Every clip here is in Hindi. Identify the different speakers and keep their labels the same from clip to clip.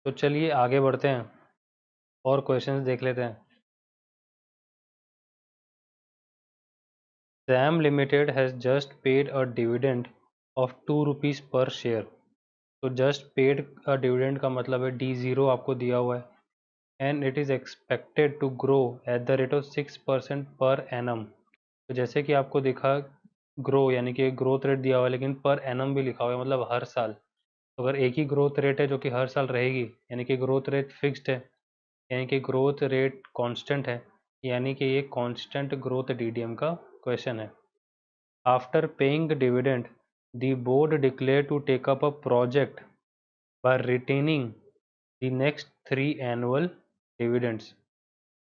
Speaker 1: तो चलिए आगे बढ़ते हैं और क्वेश्चंस देख लेते हैं। Sam limited has just paid a dividend of 2 rupees per share. तो जस्ट पेड अ डिविडेंड का मतलब है D0 आपको दिया हुआ है and it is expected to grow at the rate of 6% per annum. तो जैसे कि आपको दिखा ग्रो यानी कि ग्रोथ रेट दिया हुआ है, लेकिन पर एनम भी लिखा हुआ है, मतलब हर साल। तो अगर एक ही ग्रोथ रेट है जो कि हर साल रहेगी, यानी कि ग्रोथ रेट फिक्स्ड है, यानी कि ग्रोथ रेट कांस्टेंट है, यानी कि ये कांस्टेंट ग्रोथ डीडीएम का क्वेश्चन है। After paying dividend the board declare to take up a project by retaining the next 3 annual dividends.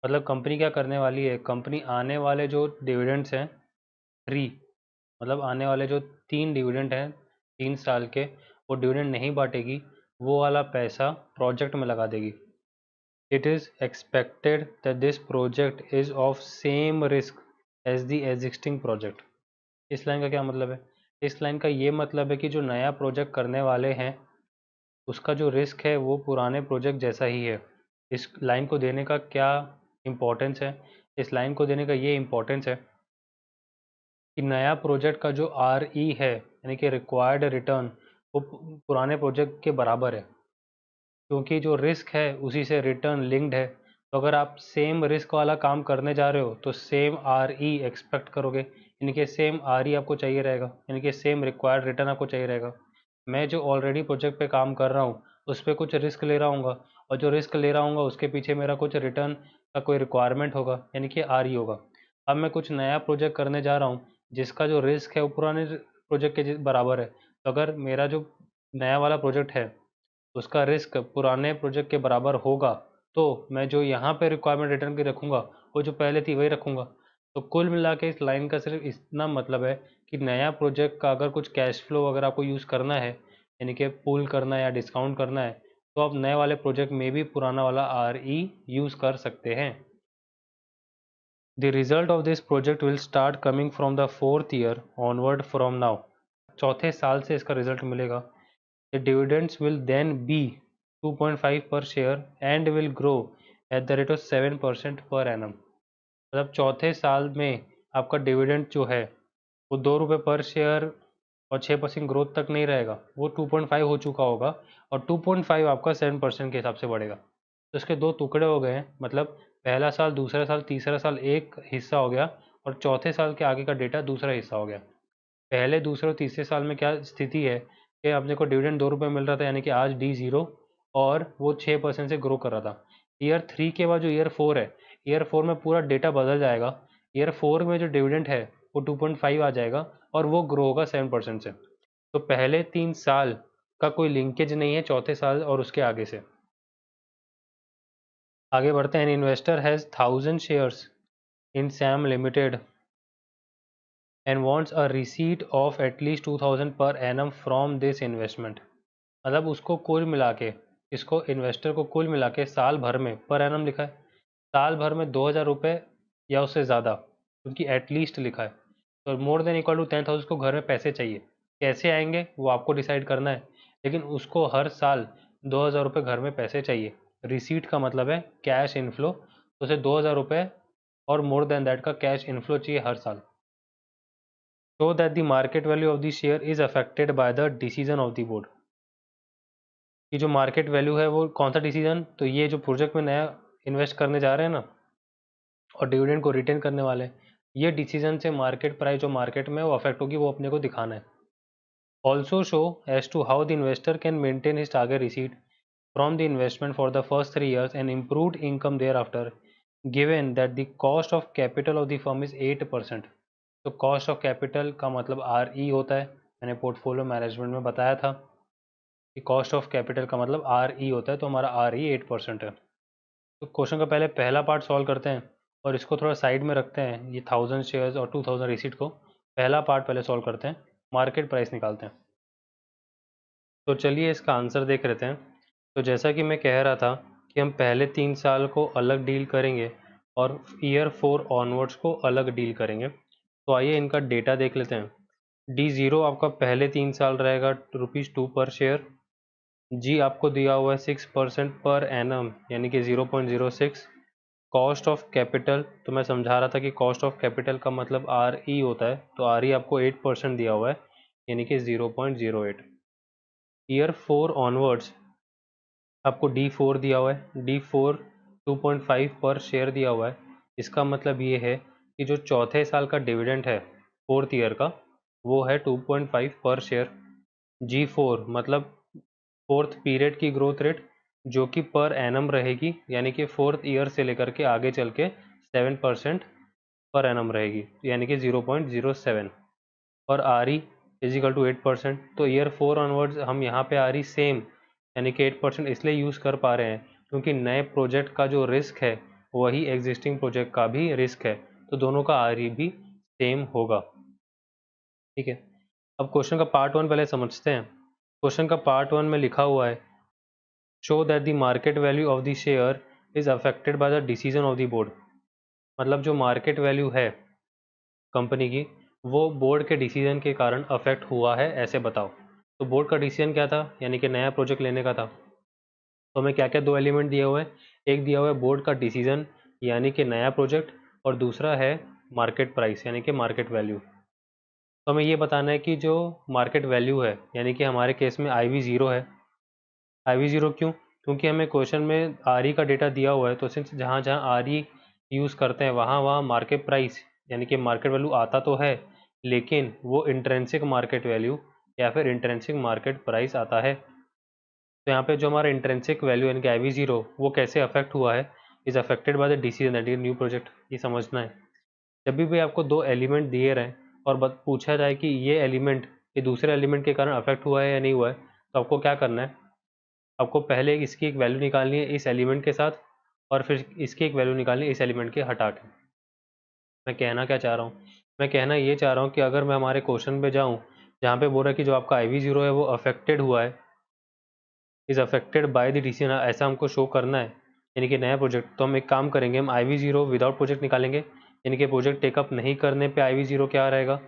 Speaker 1: मतलब कंपनी क्या करने वाली है, कंपनी आने वाले जो डिविडेंड्स हैं 3, मतलब आने वाले जो 3 डिविडेंड हैं 3 साल के, वो डिविडेंड नहीं बांटेगी, वो वाला पैसा प्रोजेक्ट में लगा देगी। It is expected that this project is of same risk as the existing project। इस लाइन का क्या मतलब है? इस लाइन का ये मतलब है कि जो नया प्रोजेक्ट करने वाले हैं उसका जो रिस्क है वो पुराने प्रोजेक्ट जैसा ही है। इस लाइन को देने का क्या इम्पोर्टेंस है? इस लाइन को देने का ये इम्पोर्टेंस है कि नया प्रोजेक्ट का जो RE है यानी कि रिक्वायर्ड रिटर्न, वो पुराने प्रोजेक्ट के बराबर है, क्योंकि जो रिस्क है उसी से रिटर्न लिंक्ड है। तो अगर आप सेम रिस्क वाला काम करने जा रहे हो तो सेम RE एक्सपेक्ट करोगे, यानी कि सेम RE आपको चाहिए रहेगा, यानी कि सेम रिक्वायर्ड रिटर्न आपको चाहिए रहेगा। मैं जो ऑलरेडी प्रोजेक्ट पे काम कर रहा हूँ उस पर कुछ रिस्क ले रहा हूँ, और जो रिस्क ले रहा हूँ उसके पीछे मेरा कुछ रिटर्न का कोई रिक्वायरमेंट होगा, यानी कि RE होगा। अब मैं कुछ नया प्रोजेक्ट करने जा रहा हूँ जिसका जो रिस्क है वो पुराने प्रोजेक्ट के बराबर है। तो अगर मेरा जो नया वाला प्रोजेक्ट है उसका रिस्क पुराने प्रोजेक्ट के बराबर होगा, तो मैं जो यहाँ पे रिक्वायरमेंट रिटर्न की रखूँगा वो जो पहले थी वही रखूँगा। तो कुल मिला के इस लाइन का सिर्फ इतना मतलब है कि नया प्रोजेक्ट का अगर कुछ कैश फ्लो अगर आपको यूज़ करना है, यानी कि पूल करना है या डिस्काउंट करना है, तो आप नए वाले प्रोजेक्ट में भी पुराना वाला RE यूज़ कर सकते हैं। The result of this project will start coming from the 4th year onward from now. चौथे साल से इसका रिजल्ट मिलेगा। The dividends will then be 2.5 per share and will grow at the rate of 7% per annum। मतलब चौथे साल में आपका डिविडेंड जो है वो 2 रुपये पर शेयर और 6% ग्रोथ तक नहीं रहेगा, वो 2.5 हो चुका होगा, और 2.5 आपका 7% के हिसाब से बढ़ेगा। तो इसके दो टुकड़े हो गए हैं, मतलब पहला साल, दूसरा साल, तीसरा साल एक हिस्सा हो गया, और चौथे साल के आगे का डेटा दूसरा हिस्सा हो गया। पहले, दूसरे और तीसरे साल में क्या स्थिति है कि अपने को डिविडेंड 2 रुपये मिल रहा था, यानी कि आज D0, और वो 6% से ग्रो कर रहा था। ईयर 3 के बाद जो ईयर 4 है, ईयर 4 में पूरा डेटा बदल जाएगा। ईयर 4 में जो डिविडेंड है वो 2.5 आ जाएगा और वो ग्रो होगा 7% से। तो पहले 3 साल का कोई लिंकेज नहीं है चौथे साल और उसके आगे से। आगे बढ़ते हैं। Investor has 1000 shares in Sam limited and wants a receipt of at least 2000 per annum from this investment। मतलब उसको कुल मिला के, इसको इन्वेस्टर को कुल मिला के साल भर में, पर एनम लिखा है, साल भर में 2000 रुपये या उससे ज़्यादा, क्योंकि एटलीस्ट लिखा है। तो मोर देन इक्वल टू 10,000 उसको घर में पैसे चाहिए। कैसे आएंगे वो आपको डिसाइड करना है, लेकिन उसको हर साल 2000 रुपये घर में पैसे चाहिए। रिसीट का मतलब है कैश इनफ्लो, तो उसे 2000 रुपये और मोर देन दैट का कैश इनफ्लो चाहिए हर साल। So that the market value of the share is affected by the decision of the board। ये जो मार्केट वैल्यू है वो कौन सा डिसीजन, तो ये जो प्रोजेक्ट में नया इन्वेस्ट करने जा रहे हैं ना और डिविडेंड को रिटेन करने वाले हैं, ये डिसीजन से मार्केट प्राइस जो मार्केट में वो अफेक्ट होगी, वो अपने को दिखाना है। Also show as to how the investor can maintain his target receipt from the investment for the first 3 years and improved income thereafter, given that the cost of capital of the firm is 8%। तो कॉस्ट ऑफ कैपिटल का मतलब RE होता है, मैंने पोर्टफोलियो मैनेजमेंट में बताया था कि कॉस्ट ऑफ कैपिटल का मतलब RE होता है, तो हमारा RE 8% है। तो क्वेश्चन का पहले पहला पार्ट सॉल्व करते हैं और इसको थोड़ा साइड में रखते हैं, ये 1000 शेयर्स और 2000 रिसीट को। पहला पार्ट पहले सॉल्व करते हैं, मार्केट प्राइस निकालते हैं। तो चलिए इसका आंसर देख लेते हैं। तो जैसा कि मैं कह रहा था कि हम पहले 3 साल को अलग डील करेंगे और ईयर 4 ऑनवर्ड्स को अलग डील करेंगे। तो आइए इनका डेटा देख लेते हैं। D0 आपका पहले 3 साल रहेगा ₹2 पर शेयर, जी आपको दिया हुआ है 6% पर एनम यानी कि 0.06। कॉस्ट ऑफ कैपिटल, तो मैं समझा रहा था कि कॉस्ट ऑफ कैपिटल का मतलब आर ई होता है, तो आर ई आपको 8% दिया हुआ है यानी कि 0.08। ईयर 4 ऑनवर्ड्स आपको D4 दिया हुआ है, D4 2.5 पर शेयर दिया हुआ है। इसका मतलब ये है कि जो चौथे साल का डिविडेंड है फोर्थ ईयर का, वो है 2.5 पर शेयर। G4 मतलब फोर्थ पीरियड की ग्रोथ रेट, जो कि पर एनम रहेगी, यानी कि फोर्थ ईयर से लेकर के आगे चल के 7% पर एनम रहेगी, यानी कि 0.07। और आर ई इजिकल टू 8%। तो ईयर 4 ऑनवर्ड्स हम यहाँ पे आर ई सेम यानी कि 8% इसलिए यूज़ कर पा रहे हैं क्योंकि नए प्रोजेक्ट का जो रिस्क है वही एग्जिस्टिंग प्रोजेक्ट का भी रिस्क है, तो दोनों का आर ई भी सेम होगा। ठीक है, अब क्वेश्चन का पार्ट 1 पहले समझते हैं। क्वेश्चन का पार्ट 1 में लिखा हुआ है, show that the market value of the share is affected by the decision of the board. मतलब जो मार्केट वैल्यू है कंपनी की, वो बोर्ड के डिसीजन के कारण अफेक्ट हुआ है, ऐसे बताओ। तो बोर्ड का डिसीजन क्या था, यानी कि नया प्रोजेक्ट लेने का था। तो हमें क्या क्या दो एलिमेंट दिए हुए हैं, एक दिया हुआ है बोर्ड का डिसीजन यानी कि नया प्रोजेक्ट, और दूसरा है मार्केट प्राइस यानी कि मार्केट वैल्यू। तो हमें ये बताना है कि जो मार्केट वैल्यू है, यानी कि हमारे केस में आई वी ज़ीरो है। आई वी ज़ीरो क्यों, क्योंकि हमें क्वेश्चन में आर ई का डेटा दिया हुआ है, तो सिंस जहाँ जहाँ आर ई यूज़ करते हैं वहाँ वहाँ मार्केट प्राइस यानी कि मार्केट वैल्यू आता तो है, लेकिन वो इंट्रेंसिक मार्केट वैल्यू या फिर इंट्रेंसिक मार्केट प्राइस आता है। तो यहाँ पे जो हमारा इंट्रेंसिक वैल्यू यानी कि आई वी ज़ीरो वो कैसे अफेक्ट हुआ है, is affected by the decision that is new project. ये समझना है। जब भी आपको दो एलिमेंट दिए रहें और पूछा जाए कि ये एलिमेंट ये दूसरे एलिमेंट के कारण अफेक्ट हुआ है या नहीं हुआ है, तो आपको क्या करना है, आपको पहले इसकी एक वैल्यू निकालनी है इस एलिमेंट के साथ, और फिर इसकी एक वैल्यू निकालनी है इस एलिमेंट के हटा के। मैं कहना क्या चाह रहा हूँ, मैं कहना ये चाह रहा हूँ कि अगर मैं हमारे क्वेश्चन पे जाऊँ जहाँ पे बोल रहा है कि जो आपका आई वी ज़ीरो है वो अफेक्टेड हुआ है, is affected by the decision, ऐसा हमको शो करना है यानी कि नया प्रोजेक्ट, तो हम एक काम करेंगे, हम आई वी ज़ीरो विदाउट प्रोजेक्ट निकालेंगे, यानी कि प्रोजेक्ट टेकअप नहीं करने पे आई वी ज़ीरो क्या रहेगा,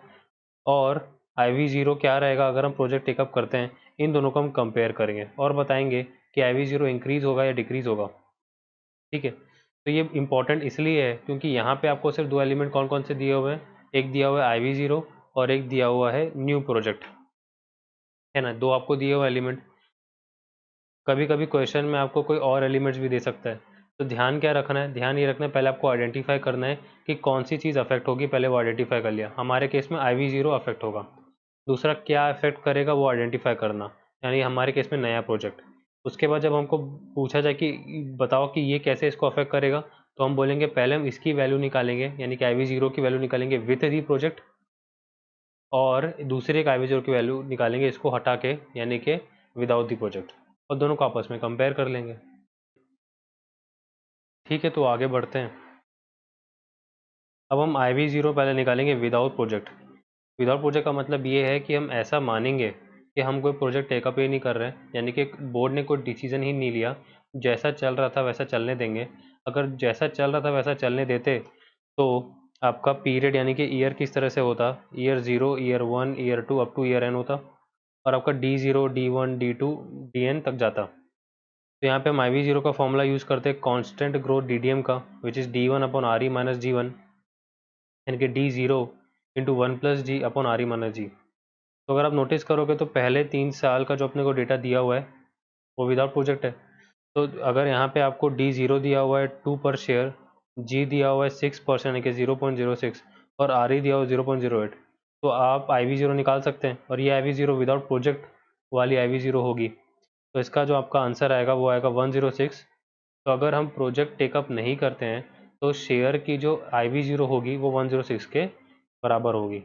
Speaker 1: और आई वी ज़ीरो क्या रहेगा अगर हम प्रोजेक्ट टेकअप करते हैं। इन दोनों को हम कंपेयर करेंगे और बताएंगे कि आई वी ज़ीरो इंक्रीज़ होगा या डिक्रीज़ होगा। ठीक है, तो ये इंपॉर्टेंट इसलिए है क्योंकि यहाँ पे आपको सिर्फ दो एलिमेंट कौन कौन से दिए हुए हैं, एक दिया हुआ है आई वी ज़ीरो और एक दिया हुआ है न्यू प्रोजेक्ट, है ना, दो आपको दिए हुए एलिमेंट। कभी कभी क्वेश्चन में आपको कोई और एलिमेंट्स भी दे सकता है, तो ध्यान क्या रखना है, ध्यान ये रखना है पहले आपको आइडेंटिफाई करना है कि कौन सी चीज़ अफेक्ट होगी, पहले वो आइडेंटिफाई कर लिया। हमारे केस में आई वी ज़ीरो अफेक्ट होगा, दूसरा क्या अफेक्ट करेगा वो आइडेंटिफाई करना, यानी हमारे केस में नया प्रोजेक्ट। उसके बाद जब हमको पूछा जाए कि बताओ कि ये कैसे इसको अफेक्ट करेगा, तो हम बोलेंगे पहले हम इसकी वैल्यू निकालेंगे यानी कि आई वी ज़ीरो की वैल्यू निकालेंगे विथ दी प्रोजेक्ट, और दूसरे एक आई वी ज़ीरो की वैल्यू निकालेंगे इसको हटा के यानी कि विदाउट दी प्रोजेक्ट, और दोनों को आपस में कंपेयर कर लेंगे। ठीक है, तो आगे बढ़ते हैं। अब हम आई वी ज़ीरो पहले निकालेंगे विदाउट प्रोजेक्ट। विदाउट प्रोजेक्ट का मतलब ये है कि हम ऐसा मानेंगे कि हम कोई प्रोजेक्ट टेकअप ही नहीं कर रहे हैं, यानी कि बोर्ड ने कोई डिसीजन ही नहीं लिया, जैसा चल रहा था वैसा चलने देंगे। अगर जैसा चल रहा था वैसा चलने देते तो आपका पीरियड यानी कि ईयर किस तरह से होता, year 0, year 1, year 2 up to year N होता, और आपका D0, D1, D2, DN तक जाता। तो यहाँ पे हम आई वी ज़ीरो का फॉर्मूला यूज़ करते हैं कांस्टेंट ग्रोथ DDM का, which is D1 upon R E minus G1, यानी कि D0 इंटू वन प्लस जी अपॉन आर ई माइनस जी। तो अगर आप नोटिस करोगे तो पहले 3 साल का जो अपने को डेटा दिया हुआ है वो विदाउट प्रोजेक्ट है। तो अगर यहाँ पे आपको D0 दिया हुआ है 2 पर शेयर, G दिया हुआ है 6% यानी कि 0.06, और आर ई दिया हुआ है 0.08, तो आप आई वी ज़ीरो निकाल सकते हैं, और ये आई वी ज़ीरो विदाउट प्रोजेक्ट वाली आई वी ज़ीरो होगी। तो इसका जो आपका आंसर आएगा वो आएगा 106। तो अगर हम प्रोजेक्ट टेकअप नहीं करते हैं तो शेयर की जो आई वी ज़ीरो होगी वो 106 के बराबर होगी।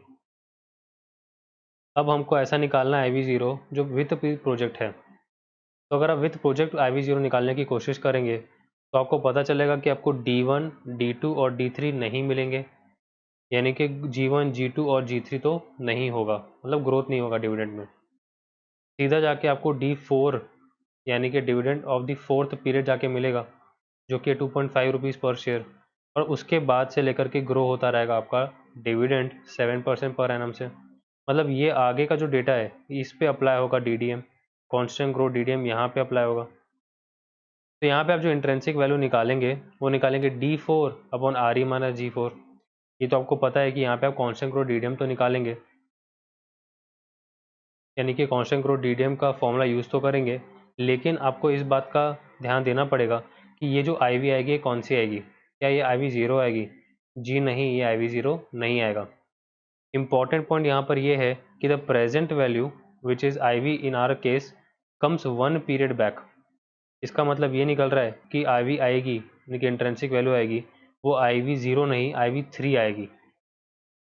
Speaker 1: अब हमको ऐसा निकालना है आई वी ज़ीरो जो विथ प्रोजेक्ट है। तो अगर आप with project I V zero निकालने की कोशिश करेंगे तो आपको पता चलेगा कि आपको D1, D2 और D3 नहीं मिलेंगे, यानी कि G1, G2 और G3 तो नहीं होगा, मतलब ग्रोथ नहीं होगा डिविडेंड में। सीधा जाके आपको D4 यानी कि dividend of the fourth period जाके मिलेगा, जो कि 2.5 रुपीज़ पर शेयर, और उसके बाद से लेकर के ग्रो होता रहेगा आपका डिविडेंड 7% पर एनम से। मतलब ये आगे का जो डेटा है इस पे अप्लाई होगा DDM। कांस्टेंट ग्रोथ DDM यहाँ पे अप्लाई होगा। तो यहाँ पे आप जो इंट्रिंसिक वैल्यू निकालेंगे वो निकालेंगे D4 upon RE minus G4। ये तो आपको पता है कि यहाँ पे आप कांस्टेंट ग्रोथ DDM तो निकालेंगे, यानी कि कांस्टेंट ग्रोथ DDM का फॉर्मूला यूज़ तो करेंगे, लेकिन आपको इस बात का ध्यान देना पड़ेगा कि ये जो IV आएगी कौन सी आएगी, क्या ये IV0 आएगी? जी नहीं, ये IV0 नहीं आएगा। इंपॉर्टेंट पॉइंट यहाँ पर ये है कि the present value which is IV in our case comes 1 period back. इसका मतलब ये निकल रहा है कि IV आएगी, यानी कि इंट्रिंसिक वैल्यू आएगी, वो IV0 नहीं IV3 आएगी।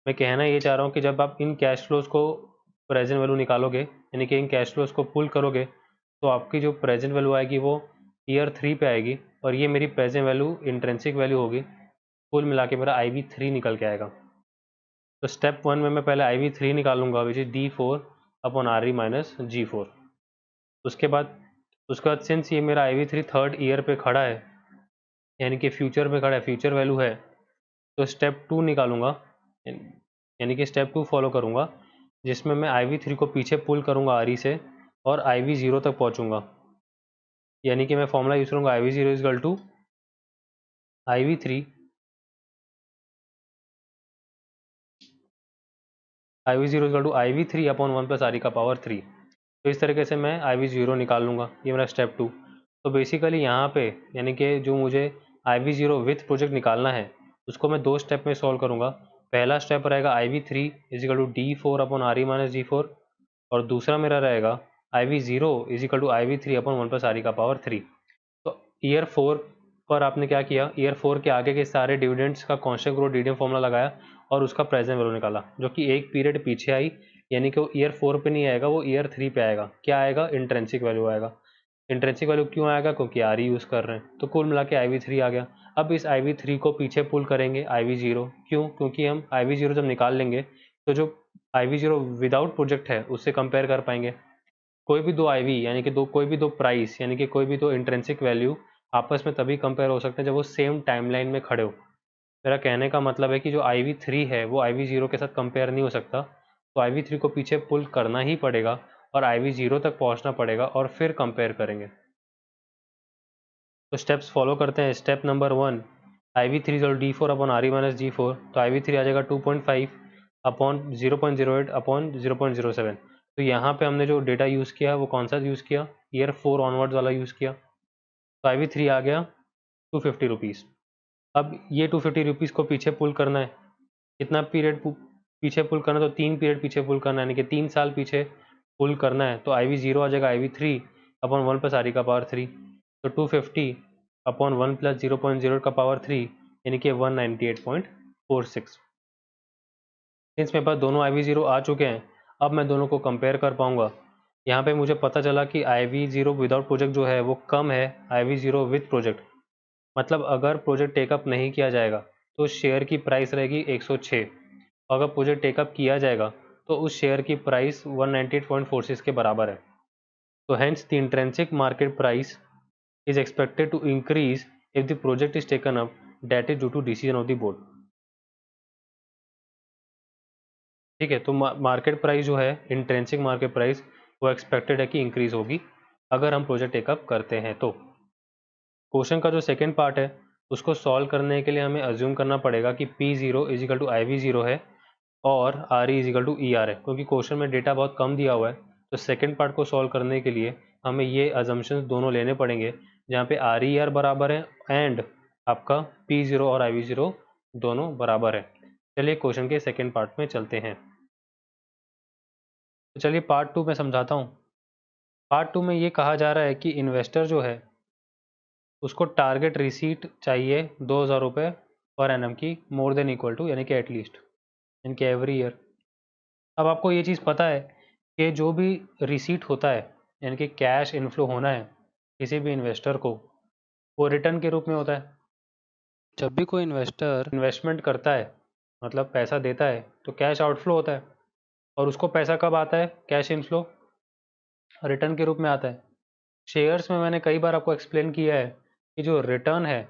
Speaker 1: मैं कहना ये चाह रहा हूँ कि जब आप इन कैश फ्लोज को प्रेजेंट वैल्यू निकालोगे, यानी कि इन कैश फ्लोज को पुल करोगे, तो आपकी जो प्रेजेंट वैल्यू आएगी वो ईयर 3 पे आएगी, और ये मेरी प्रेजेंट वैल्यू इंट्रिंसिक वैल्यू होगी। कुल मिला के मेरा IV3 निकल के आएगा। तो स्टेप 1 में मैं पहले IV3 निकालूंगा, which is D4 upon RE minus G4। उसके बाद सिंस ये मेरा IV3 थर्ड ईयर पे खड़ा है, यानी कि फ्यूचर पे खड़ा है, फ्यूचर वैल्यू है, तो स्टेप 2 निकालूंगा, यानी कि स्टेप 2 फॉलो करूंगा, जिसमें मैं IV3 को पीछे पुल करूंगा RE से और IV0 तक पहुंचूंगा। यानी कि मैं फॉर्मूला यूज करूंगा IV0 equal to IV3 equal to IV3 upon 1 plus RE का पावर 3। तो इस तरीके से मैं IV0 निकाल लूँगा। ये मेरा स्टेप 2। तो बेसिकली यहाँ पे यानी कि जो मुझे IV0 विथ प्रोजेक्ट निकालना है, उसको मैं 2 स्टेप में सॉल्व करूँगा। पहला स्टेप रहेगा IV3 equal to D4 upon RE minus G4, और दूसरा मेरा रहेगा IV0 equal to IV3 upon 1 plus RE का पावर 3। तो ईयर 4 पर आपने क्या किया, ईयर 4 के आगे के सारे डिविडेंड्स का कांस्टेंट ग्रोथ DDM फॉर्मूला लगाया और उसका प्रेजेंट वैल्यू निकाला, जो कि एक पीरियड पीछे आई, यानी कि वो ईयर 4 पे नहीं आएगा, वो ईयर 3 पे आएगा। क्या आएगा? इंट्रिंसिक वैल्यू आएगा। इंट्रिंसिक वैल्यू क्यों आएगा? क्योंकि RE यूज़ कर रहे हैं। तो कुल मिला के IV3 आ गया। अब इस IV3 को पीछे पुल करेंगे IV0। क्यों? क्योंकि हम IV0 जब निकाल लेंगे तो जो IV0 विदाउट प्रोजेक्ट है उससे कंपेयर कर पाएंगे। कोई भी दो IV यानी कि कोई भी दो प्राइस यानी कि कोई भी दो इंट्रिंसिक वैल्यू आपस में तभी कंपेयर हो सकते हैं जब वो सेम टाइमलाइन में खड़े हो। मेरा कहने का मतलब है कि जो IV3 है वो IV0 के साथ कंपेयर नहीं हो सकता, तो IV3 को पीछे पुल करना ही पड़ेगा और IV0 तक पहुंचना पड़ेगा और फिर कंपेयर करेंगे। तो स्टेप्स फॉलो करते हैं। Step number 1, IV3 is D4 upon RE minus G4। तो IV3 आ जाएगा 2.5 अपॉन 0.08 अपॉन 0.07। तो यहाँ पे हमने जो डेटा यूज़ किया वो कौन सा यूज़ किया? ईयर 4 ऑनवर्ड्स वाला यूज़ किया। तो IV3 आ गया 250 रुपीज़। अब ये 250 रुपीज़ को पीछे पुल करना है। कितना पीरियड पीछे पुल करना है? तो 3 पीरियड पीछे पुल करना है, यानी कि 3 साल पीछे पुल करना है। तो IV0 आ जाएगा IV3 अपॉन 1 प्लस RE का पावर 3। तो 250 अपॉन 1 प्लस 0.0 का पावर 3, यानी कि 198.46। सिंस मेरे पास दोनों IV0 आ चुके हैं, अब मैं दोनों को कंपेयर कर पाऊंगा। यहाँ पे मुझे पता चला कि IV0 विदाउट प्रोजेक्ट जो है वो कम है IV0 विथ प्रोजेक्ट। मतलब अगर प्रोजेक्ट टेकअप नहीं किया जाएगा तो शेयर की प्राइस रहेगी 106, और अगर प्रोजेक्ट टेकअप किया जाएगा तो उस शेयर की प्राइस 198.46 के बराबर है। तो hence the intrinsic market price is expected to increase if the project is taken up, that is due to decision of the board। ठीक है, तो मार्केट प्राइस जो है, इंट्रिंसिक मार्केट प्राइस, वो एक्सपेक्टेड है कि इंक्रीज होगी अगर हम प्रोजेक्ट टेकअप करते हैं। तो क्वेश्चन का जो सेकंड पार्ट है उसको सॉल्व करने के लिए हमें अज्यूम करना पड़ेगा कि P0 इजिकल टू IV0 है और RE इजिकल टू ER है। क्योंकि क्वेश्चन में डेटा बहुत कम दिया हुआ है, तो सेकंड पार्ट को सॉल्व करने के लिए हमें ये अजम्पशंस दोनों लेने पड़ेंगे, जहाँ पे RE ER बराबर है एंड आपका P0 और IV0 दोनों बराबर है। चलिए क्वेश्चन के सेकंड पार्ट में चलते हैं। तो चलिए पार्ट 2 में समझाता हूँ। पार्ट 2 में ये कहा जा रहा है कि इन्वेस्टर जो है उसको टारगेट रिसीट चाहिए 2000 रुपये पर एनम की, मोर देन इक्वल टू, यानी कि एटलीस्ट, यानी कि एवरी ईयर। अब आपको ये चीज़ पता है कि जो भी रिसीट होता है, यानी कि कैश इनफ्लो होना है किसी भी इन्वेस्टर को, वो रिटर्न के रूप में होता है। जब भी कोई इन्वेस्टर इन्वेस्टमेंट करता है, मतलब पैसा देता है, तो कैश आउटफ्लो होता है, और उसको पैसा कब आता है? कैश इनफ्लो रिटर्न के रूप में आता है। शेयर्स में मैंने कई बार आपको एक्सप्लेन किया है कि जो रिटर्न है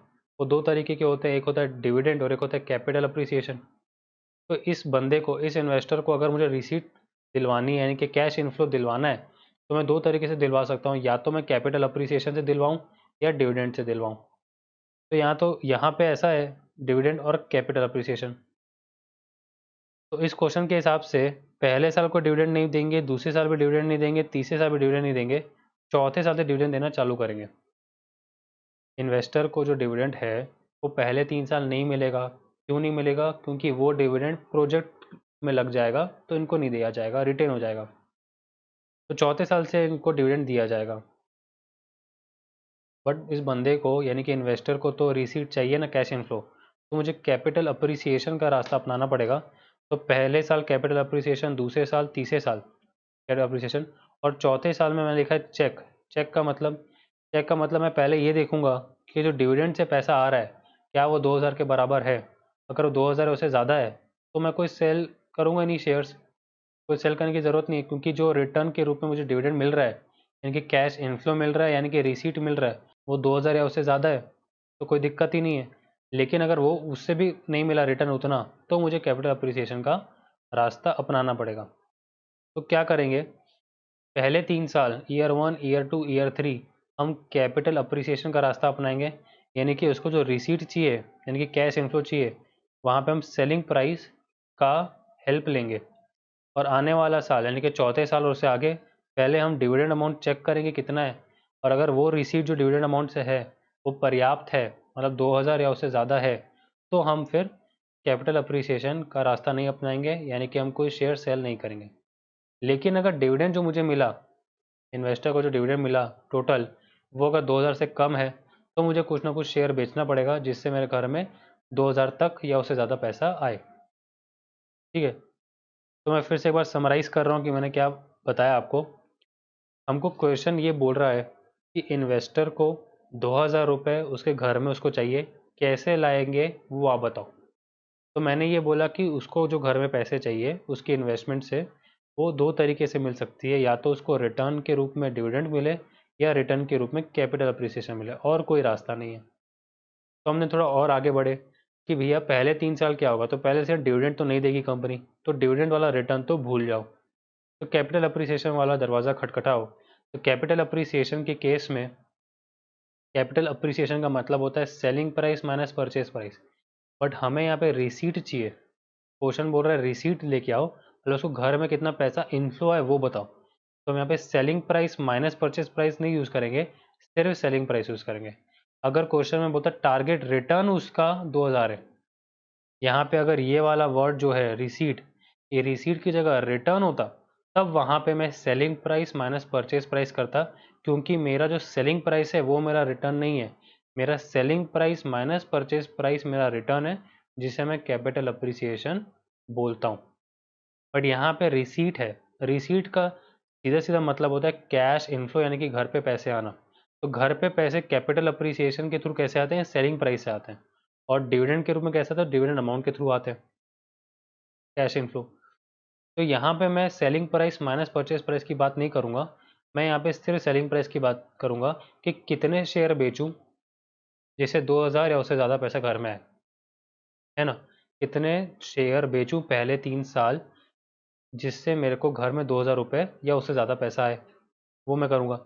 Speaker 1: वो दो तरीके के होते हैं, एक होता है डिविडेंड और एक होता है कैपिटल अप्रिसिएशन। तो इस बंदे को, इस इन्वेस्टर को अगर मुझे रिसीट दिलवानी है, यानी कि कैश इनफ्लो दिलवाना है, तो मैं दो तरीके से दिलवा सकता हूँ, या तो मैं कैपिटल अप्रिसिएशन से दिलवाऊँ या डिविडेंड से दिलवाऊँ। तो यहाँ पे ऐसा है, डिविडेंड और कैपिटल अप्रिसिएशन। तो इस क्वेश्चन के हिसाब से पहले साल को डिविडेंड नहीं देंगे, दूसरे साल भी डिविडेंड नहीं देंगे, तीसरे साल भी डिविडेंड नहीं देंगे, चौथे साल से डिविडेंड देना चालू करेंगे। इन्वेस्टर को जो डिविडेंड है वो पहले 3 साल नहीं मिलेगा। क्यों नहीं मिलेगा? क्योंकि वो डिविडेंड प्रोजेक्ट में लग जाएगा, तो इनको नहीं दिया जाएगा, रिटेन हो जाएगा। तो चौथे साल से इनको डिविडेंड दिया जाएगा। बट इस बंदे को यानी कि इन्वेस्टर को तो रिसीट चाहिए ना, कैश इनफ्लो। तो मुझे कैपिटल अप्रिसिएशन का रास्ता अपनाना पड़ेगा। तो पहले साल कैपिटल अप्रिसिएशन, दूसरे साल, तीसरे साल कैपिटल अप्रिसिएशन, और चौथे साल में मैंने लिखा है चेक। चेक का मतलब मैं पहले ये देखूंगा कि जो डिविडेंड से पैसा आ रहा है क्या वो 2000 के बराबर है। अगर वो 2000 उससे ज़्यादा है तो मैं कोई सेल करूँगा नहीं शेयर्स, कोई सेल करने की ज़रूरत नहीं है, क्योंकि जो रिटर्न के रूप में मुझे डिविडेंड मिल रहा है, यानी कि कैश इनफ्लो मिल रहा है, यानी कि रिसीट मिल रहा है, वो 2000 या उससे ज़्यादा है, तो कोई दिक्कत ही नहीं है। लेकिन अगर वो उससे भी नहीं मिला रिटर्न उतना, तो मुझे कैपिटल अप्रिसिएशन का रास्ता अपनाना पड़ेगा। तो क्या करेंगे, पहले 3 साल, ईयर 1, ईयर 2, ईयर 3, हम कैपिटल अप्रिसिएशन का रास्ता अपनाएंगे। यानी कि उसको जो रिसीट चाहिए, यानी कि कैश इनफ्लो चाहिए, वहाँ पे हम सेलिंग प्राइस का हेल्प लेंगे। और आने वाला साल यानी कि चौथे साल और उससे आगे, पहले हम डिविडेंड अमाउंट चेक करेंगे कितना है, और अगर वो रिसीट जो डिविडेंड अमाउंट से है वो पर्याप्त है, मतलब 2000 या उससे ज़्यादा है, तो हम फिर कैपिटल अप्रिसिएशन का रास्ता नहीं अपनाएंगे, यानी कि हम कोई शेयर सेल नहीं करेंगे। लेकिन अगर डिविडेंड जो मुझे मिला, इन्वेस्टर को जो डिविडेंड मिला टोटल, वो अगर 2000 से कम है, तो मुझे कुछ ना कुछ शेयर बेचना पड़ेगा, जिससे मेरे घर में 2000 तक या उससे ज़्यादा पैसा आए। ठीक है, तो मैं फिर से एक बार समराइज़ कर रहा हूँ कि मैंने क्या बताया आपको। हमको क्वेश्चन ये बोल रहा है कि इन्वेस्टर को 2000 रुपये उसके घर में उसको चाहिए, कैसे लाएंगे वो आप बताओ। तो मैंने ये बोला कि उसको जो घर में पैसे चाहिए उसकी इन्वेस्टमेंट से, वो दो तरीके से मिल सकती है, या तो उसको रिटर्न के रूप में डिविडेंड मिले, या रिटर्न के रूप में कैपिटल अप्रिसिएशन मिले, और कोई रास्ता नहीं है। तो हमने थोड़ा और आगे बढ़े कि भैया पहले 3 साल क्या होगा, तो पहले से डिविडेंड तो नहीं देगी कंपनी, तो डिविडेंड वाला रिटर्न तो भूल जाओ, तो कैपिटल अप्रिसिएशन वाला दरवाज़ा खटखटाओ। तो कैपिटल अप्रिसिएशन के केस में, कैपिटल अप्रिसिएशन का मतलब होता है selling price minus purchase price. But हमें यहाँ पे रिसीट चाहिए। क्वेश्चन बोल रहा है रिसीट लेके आओ, मतलब उसको घर में कितना पैसा इनफ्लो है वो बताओ। तो हम यहाँ पे selling price minus purchase price नहीं यूज़ करेंगे, सिर्फ सेलिंग प्राइस यूज़ करेंगे। अगर क्वेश्चन में बोलता टारगेट रिटर्न उसका 2000 है, यहाँ पे अगर ये वाला वर्ड जो है रिसीट, ये रिसीट की जगह रिटर्न होता, तब वहाँ पे मैं selling price minus purchase price करता, क्योंकि मेरा जो सेलिंग प्राइस है वो मेरा रिटर्न नहीं है, मेरा selling price minus purchase price मेरा रिटर्न है, जिसे मैं कैपिटल अप्रिसिएशन बोलता हूँ। बट यहाँ पे रिसीट है, रिसीट का सीधा सीधा मतलब होता है कैश इनफ्लो, यानी कि घर पे पैसे आना। तो घर पे पैसे कैपिटल अप्रिसिएशन के थ्रू कैसे आते हैं, सेलिंग प्राइस से आते हैं। और डिविडेंड के रूप में कैसे आता है, डिविडेंड अमाउंट के थ्रू आते हैं, कैश इनफ्लो। तो यहाँ पे मैं selling price minus purchase price की बात नहीं करूँगा, मैं यहाँ पे सिर्फ सेलिंग प्राइस की बात करूँगा कि कितने शेयर बेचूँ जिससे 2000 या उससे ज़्यादा पैसा घर में है ना। कितने शेयर बेचूँ पहले 3 साल, जिससे मेरे को घर में 2000 रुपये या उससे ज़्यादा पैसा आए, वो मैं करूँगा।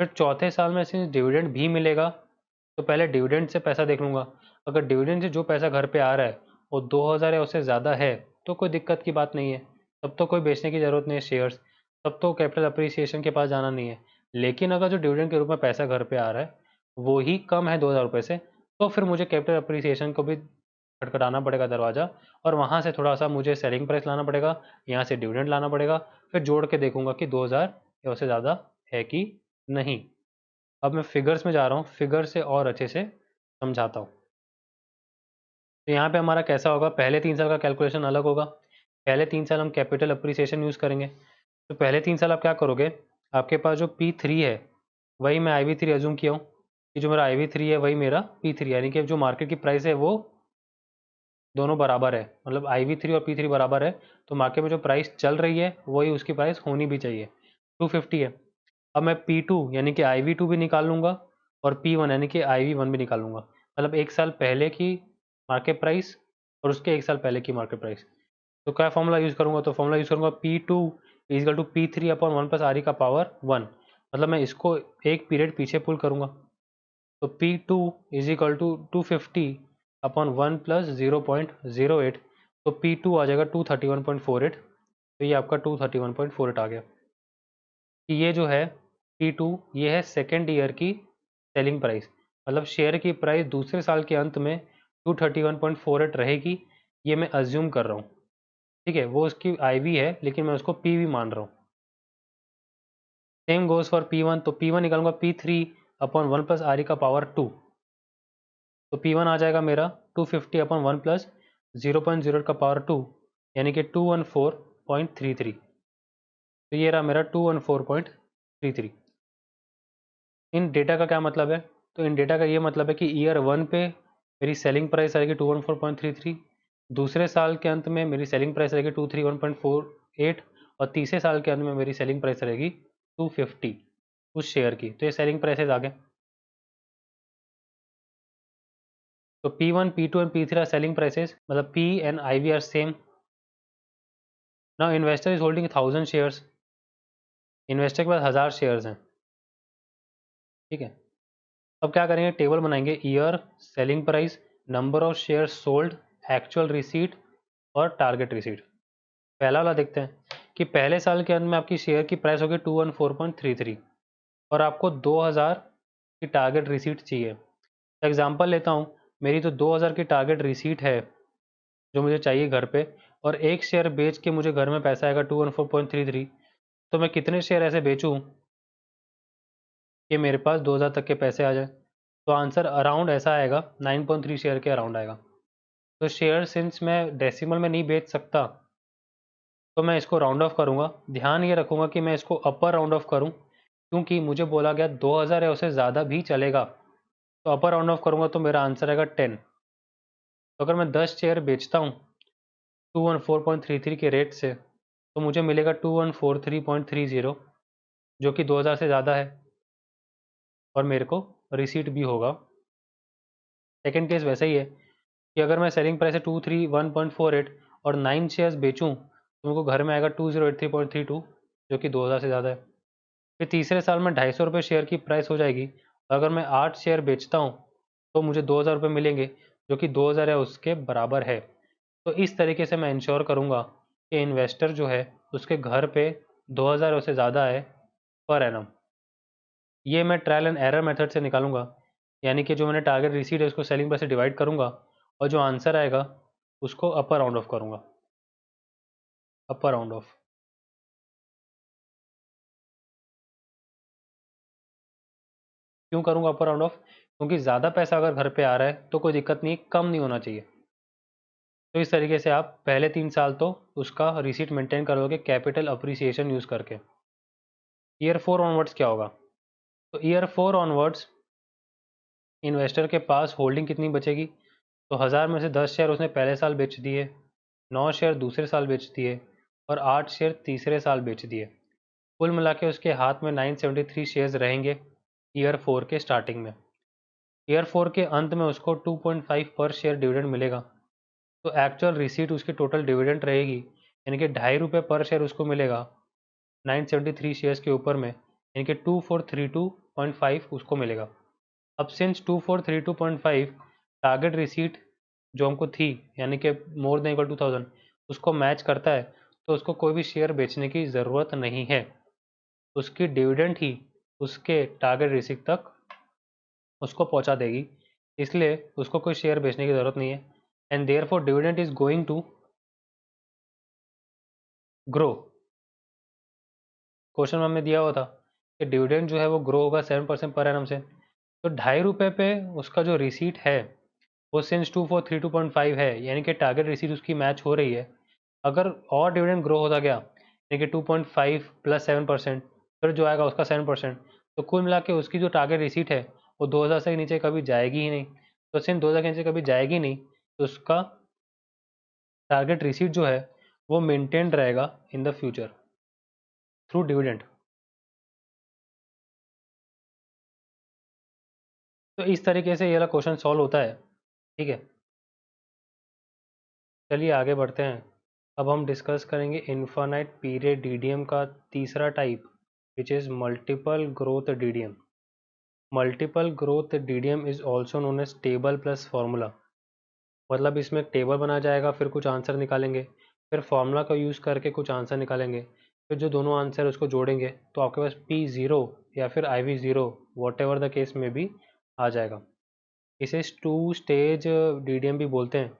Speaker 1: फिर चौथे साल में से डिविडेंड भी मिलेगा, तो पहले डिविडेंड से पैसा देख लूँगा। अगर डिविडेंड से जो पैसा घर पे आ रहा है वो 2000 या उससे ज़्यादा है, तो कोई दिक्कत की बात नहीं है, तब तो कोई बेचने की ज़रूरत नहीं है शेयर्स, तब तो कैपिटल अप्रिसिएशन के पास जाना नहीं है। लेकिन अगर जो डिविडेंड के रूप में पैसा घर पे आ रहा है वो ही कम है 2000 रुपये से, तो फिर मुझे कैपिटल अप्रिसिएशन को भी खटखटाना पड़ेगा दरवाज़ा, और वहाँ से थोड़ा सा मुझे सेलिंग प्राइस लाना पड़ेगा, यहाँ से डिविडेंड लाना पड़ेगा, फिर जोड़ के देखूंगा कि 2000 या उससे ज़्यादा है कि नहीं। अब मैं फिगर्स में जा रहा हूँ, फिगर से और अच्छे से समझाता हूँ। तो यहाँ पे हमारा कैसा होगा, पहले 3 साल का कैलकुलेशन अलग होगा। पहले 3 साल हम कैपिटल अप्रिसिएशन यूज़ करेंगे। तो पहले 3 साल आप क्या करोगे, आपके पास जो P3 है वही मैं IV3 एज्यूम किया हूँ कि जो मेरा IV3 है वही मेरा P3, यानी कि जो मार्केट की प्राइस है वो दोनों बराबर है, मतलब IV3 और P3 बराबर है, तो मार्केट में जो प्राइस चल रही है वही उसकी प्राइस होनी भी चाहिए, 250 है। अब मैं P2 यानी कि IV2 भी निकाल लूँगा, और P1 यानी कि IV1 भी निकाल लूँगा, मतलब 1 साल पहले की मार्केट प्राइस और उसके 1 साल पहले की मार्केट प्राइस। तो क्या फॉर्मूला यूज़ करूँगा, तो फॉर्मूला यूज़ करूँगा P2 equal to P3/1 + RE का पावर 1, मतलब मैं इसको एक पीरियड पीछे पुल करूँगा तो P2 इजिकल टू 250/1 + 0.08, तो P2 आ जाएगा 231.48, तो ये आपका 231.48 आ गया। कि ये जो है P2 ये है सेकेंड ईयर की सेलिंग प्राइस, मतलब शेयर की प्राइस दूसरे साल के अंत में 231.48 रहेगी, ये मैं अज्यूम कर रहा हूँ। ठीक है, वो उसकी IV है लेकिन मैं उसको PV मान रहा हूँ। सेम गोज फॉर P1, तो P1 निकालूंगा P3/1 + RE का पावर 2, तो P1 आ जाएगा मेरा 250/1 + 0.08 का पावर 2, यानी कि 214.33, तो ये रहा मेरा 214.33। इन डेटा का क्या मतलब है, तो इन डेटा का ये मतलब है कि ईयर 1 पे मेरी सेलिंग प्राइस आएगी 214.33, दूसरे साल के अंत में मेरी सेलिंग प्राइस रहेगी 231.48, और तीसरे साल के अंत में मेरी सेलिंग प्राइस रहेगी 250 उस शेयर की। तो ये सेलिंग प्राइसेस आ गए। तो P1, P2 and P3 are selling prices, मतलब P and IV are same. Now investor is holding 1000 shares, investor के पास 1000 शेयर्स हैं। ठीक है, अब क्या करेंगे, टेबल बनाएंगे, year, selling price, number of share sold, actual receipt और टारगेट रिसीट। पहला वाला देखते हैं कि पहले साल के अंत में आपकी शेयर की प्राइस होगी 214.33 और आपको 2000 की टारगेट रिसीट चाहिए। एग्जांपल लेता हूँ, मेरी तो 2000 की टारगेट रिसीट है जो मुझे चाहिए घर पे, और एक शेयर बेच के मुझे घर में पैसा आएगा 214.33, तो मैं कितने शेयर ऐसे बेचूँ कि मेरे पास 2000 तक के पैसे आ जाए। तो आंसर अराउंड ऐसा आएगा, 9.3 शेयर के अराउंड आएगा। तो शेयर सिंस मैं डेसिमल में नहीं बेच सकता तो मैं इसको राउंड ऑफ करूंगा। ध्यान ये रखूंगा कि मैं इसको अपर राउंड ऑफ करूं, क्योंकि मुझे बोला गया 2000 है, उससे ज़्यादा भी चलेगा, तो अपर राउंड ऑफ करूंगा तो मेरा आंसर आएगा 10। तो अगर मैं 10 शेयर बेचता हूं 214.33 के रेट से, तो मुझे मिलेगा 2143.30, जो कि 2000 से ज़्यादा है और मेरे को रिसीट भी होगा। सेकेंड केस वैसा ही है कि अगर मैं सेलिंग प्राइस है 231.48 और 9 शेयर्स बेचूं तो मेरे को घर में आएगा 2083.32, जो कि 2000 से ज़्यादा है। फिर तीसरे साल में 250 शेयर की प्राइस हो जाएगी, अगर मैं 8 शेयर बेचता हूँ तो मुझे 2000 रुपये मिलेंगे, जो कि 2000 है उसके बराबर है। तो इस तरीके से मैं इंश्योर करूँगा कि इन्वेस्टर जो है उसके घर पे 2000 उससे ज़्यादा है पर एनम। ये मैं ट्रायल एंड एरर मेथड से निकालूंगा, यानी कि जो मैंने टारगेट रिसीट है उसको सेलिंग प्राइस से डिवाइड करूंगा और जो आंसर आएगा उसको अपर राउंड ऑफ करूंगा। अपर राउंड ऑफ क्यों करूंगा अपर राउंड ऑफ, क्योंकि ज़्यादा पैसा अगर घर पे आ रहा है तो कोई दिक्कत नहीं, कम नहीं होना चाहिए। तो इस तरीके से आप पहले 3 साल तो उसका रिसीट मेंटेन करोगे कैपिटल अप्रिसिएशन यूज़ करके। ईयर 4 ऑनवर्ड्स क्या होगा, तो ईयर 4 ऑनवर्ड्स इन्वेस्टर के पास होल्डिंग कितनी बचेगी, तो 1000 में से 10 शेयर उसने पहले साल बेच दिए, 9 शेयर दूसरे साल बेच दिए और 8 शेयर तीसरे साल बेच दिए। कुल मिला के उसके हाथ में 973 शेयर्स रहेंगे ईयर 4 के स्टार्टिंग में। ईयर 4 के अंत में उसको 2.5 पर शेयर डिविडेंड मिलेगा, तो एक्चुअल रिसीट उसकी टोटल डिविडेंड रहेगी, यानी कि ₹2.5 पर शेयर उसको मिलेगा 973 शेयर्स के ऊपर में, यानी कि 2432.5 उसको मिलेगा। अब सिंस 2432.5 टारगेट रिसीट जो हमको थी, यानी कि मोर देन इक्वल 2000, उसको मैच करता है, तो उसको कोई भी शेयर बेचने की ज़रूरत नहीं है, उसकी डिविडेंड ही उसके टारगेट रिसीट तक उसको पहुंचा देगी, इसलिए उसको कोई शेयर बेचने की ज़रूरत नहीं है। And therefore dividend is going to grow. Question में दिया हुआ था कि डिविडेंड जो है वो ग्रो होगा 7% पर एनम से, तो ₹2.5 पे उसका जो रिसीट है वो सिंस 2432.5 है, यानी कि टारगेट रिसीट उसकी मैच हो रही है। अगर और डिविडेंड ग्रो होता गया, यानी कि 2.5 + 7%, फिर जो आएगा उसका 7%, तो कुल मिला के उसकी जो टारगेट रिसीट है वो 2000 से नीचे कभी जाएगी ही नहीं। तो सिंस 2000 के नीचे कभी जाएगी नहीं, तो उसका टारगेट रिसीट जो है वो मेंटेन रहेगा in the future through dividend. तो इस तरीके से ये वाला क्वेश्चन सॉल्व होता है। ठीक है, चलिए आगे बढ़ते हैं। अब हम डिस्कस करेंगे इन्फानाइट पीरियड डीडीएम का तीसरा type, which is multiple growth DDM. Multiple growth DDM is also known as table plus formula. मतलब इसमें टेबल बनाया जाएगा, फिर कुछ आंसर निकालेंगे, फिर फॉर्मूला का यूज़ करके कुछ आंसर निकालेंगे, फिर जो दोनों आंसर उसको जोड़ेंगे तो आपके पास P0 या फिर IV0 what ever the case में भी आ जाएगा। इसे टू स्टेज डीडीएम भी बोलते हैं।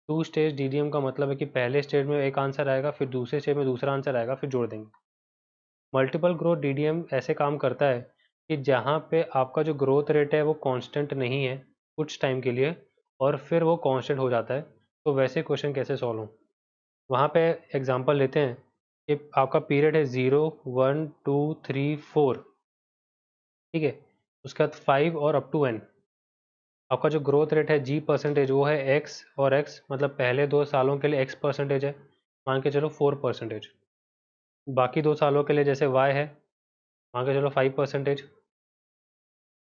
Speaker 1: टू स्टेज डीडीएम का मतलब है कि पहले स्टेज में एक आंसर आएगा, फिर दूसरे स्टेज में दूसरा आंसर आएगा, फिर जोड़ देंगे। मल्टीपल ग्रोथ डीडीएम ऐसे काम करता है कि जहाँ पे आपका जो ग्रोथ रेट है वो कांस्टेंट नहीं है कुछ टाइम के लिए, और फिर वो कांस्टेंट हो जाता है। तो वैसे क्वेश्चन कैसे सॉल्व हो, वहाँ पे एग्जांपल लेते हैं कि आपका पीरियड है 0, 1, 2, 3, 4, ठीक है। उसके बाद 5 और अप टू n। आपका जो ग्रोथ रेट है जी परसेंटेज वो है x, और x मतलब पहले 2 सालों के लिए x परसेंटेज है, मान के चलो 4%। बाकी 2 सालों के लिए जैसे y है, मान के चलो 5%,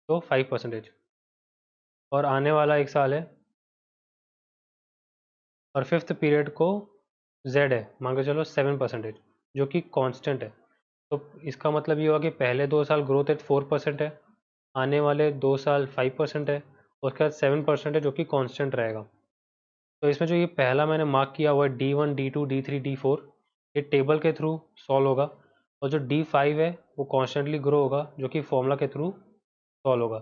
Speaker 1: तो 5%। और आने वाला 1 साल है, और फिफ्थ पीरियड को z है, मान के चलो 7%, जो कि कांस्टेंट है। तो इसका मतलब ये हुआ कि पहले 2 साल ग्रोथ रेट 4% है, आने वाले 2 साल 5% है, और उसके बाद 7% है जो कि कांस्टेंट रहेगा। तो इसमें जो ये पहला मैंने मार्क किया हुआ है D1, D2, D3, D4, ये टेबल के थ्रू सॉल्व होगा, और जो D5 है वो कॉन्स्टेंटली ग्रो होगा, जो कि फॉर्मूला के थ्रू सॉल्व होगा।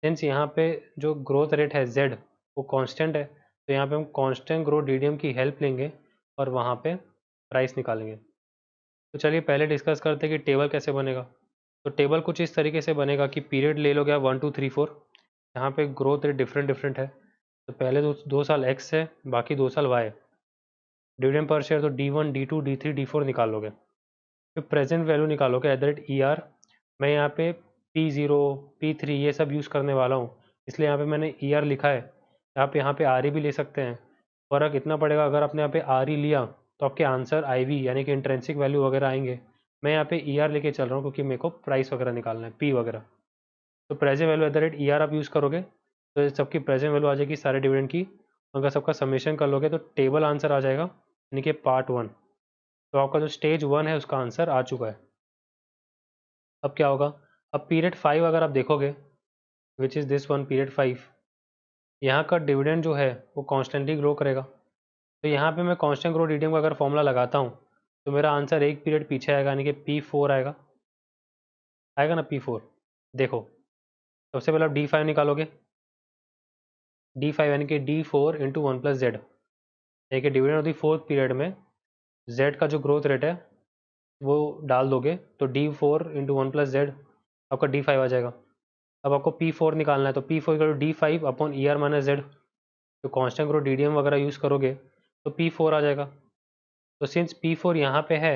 Speaker 1: सिंस यहाँ पे जो ग्रोथ रेट है Z वो कांस्टेंट है, तो यहाँ पे हम कांस्टेंट ग्रोथ डीडीएम की हेल्प लेंगे और वहाँ पे प्राइस निकालेंगे। तो चलिए पहले डिस्कस करते हैं कि टेबल कैसे बनेगा। तो टेबल कुछ इस तरीके से बनेगा कि पीरियड ले लोगे आप 1, 2, 3, 4, यहाँ पे ग्रोथ रेट डिफरेंट डिफरेंट है। तो पहले 2 साल x है, बाकी 2 साल y है। डिविडेंड पर शेयर तो D1, D2, D3, D4 निकाल लोगे। फिर प्रेजेंट वैल्यू निकालोगे @ER। मैं यहाँ पे P0, P3 ये सब यूज़ करने वाला हूँ, इसलिए यहाँ पे मैंने ER लिखा है। आप यहाँ पे RE भी ले सकते हैं। फ़र्क इतना पड़ेगा, अगर आपने यहाँ पे RE लिया तो आपके आंसर IV यानी कि इंट्रेंसिक वैल्यू वगैरह आएंगे। मैं यहाँ पे ER लेके चल रहा हूँ क्योंकि मेरे को प्राइस वगैरह निकालना है, P वगैरह। तो प्रेजेंट वैल्यू @ER आप यूज़ करोगे तो सबकी प्रेजेंट वैल्यू आ जाएगी सारे डिविडेंड की। अगर सबका समेशन कर लोगे तो टेबल आंसर आ जाएगा, यानी कि पार्ट 1। तो आपका जो स्टेज 1 है उसका आंसर आ चुका है। अब क्या होगा, अब पीरियड 5 अगर आप देखोगे, which is this one period 5, यहाँ का डिविडेंड जो है वो कॉन्स्टेंटली ग्रो करेगा। तो यहाँ पे मैं कांस्टेंट ग्रोथ डीडीएम का अगर फॉर्मूला लगाता हूँ तो मेरा आंसर एक पीरियड पीछे आएगा, यानी कि P4 आएगा। आएगा ना P4। देखो सबसे पहले आप D5 निकालोगे। D5 यानी कि D4 इंटू 1 + Z, यानी कि dividend of the fourth period में Z का जो ग्रोथ रेट है वो डाल दोगे तो D4 इंटू 1 + Z आपका D5 आ जाएगा। अब आपको P4 निकालना है, तो P4 equal to D5 upon ER minus Z। तो कांस्टेंट ग्रोथ डीडीएम वगैरह यूज़ करोगे तो P4 आ जाएगा। तो सिंस P4 यहाँ पे है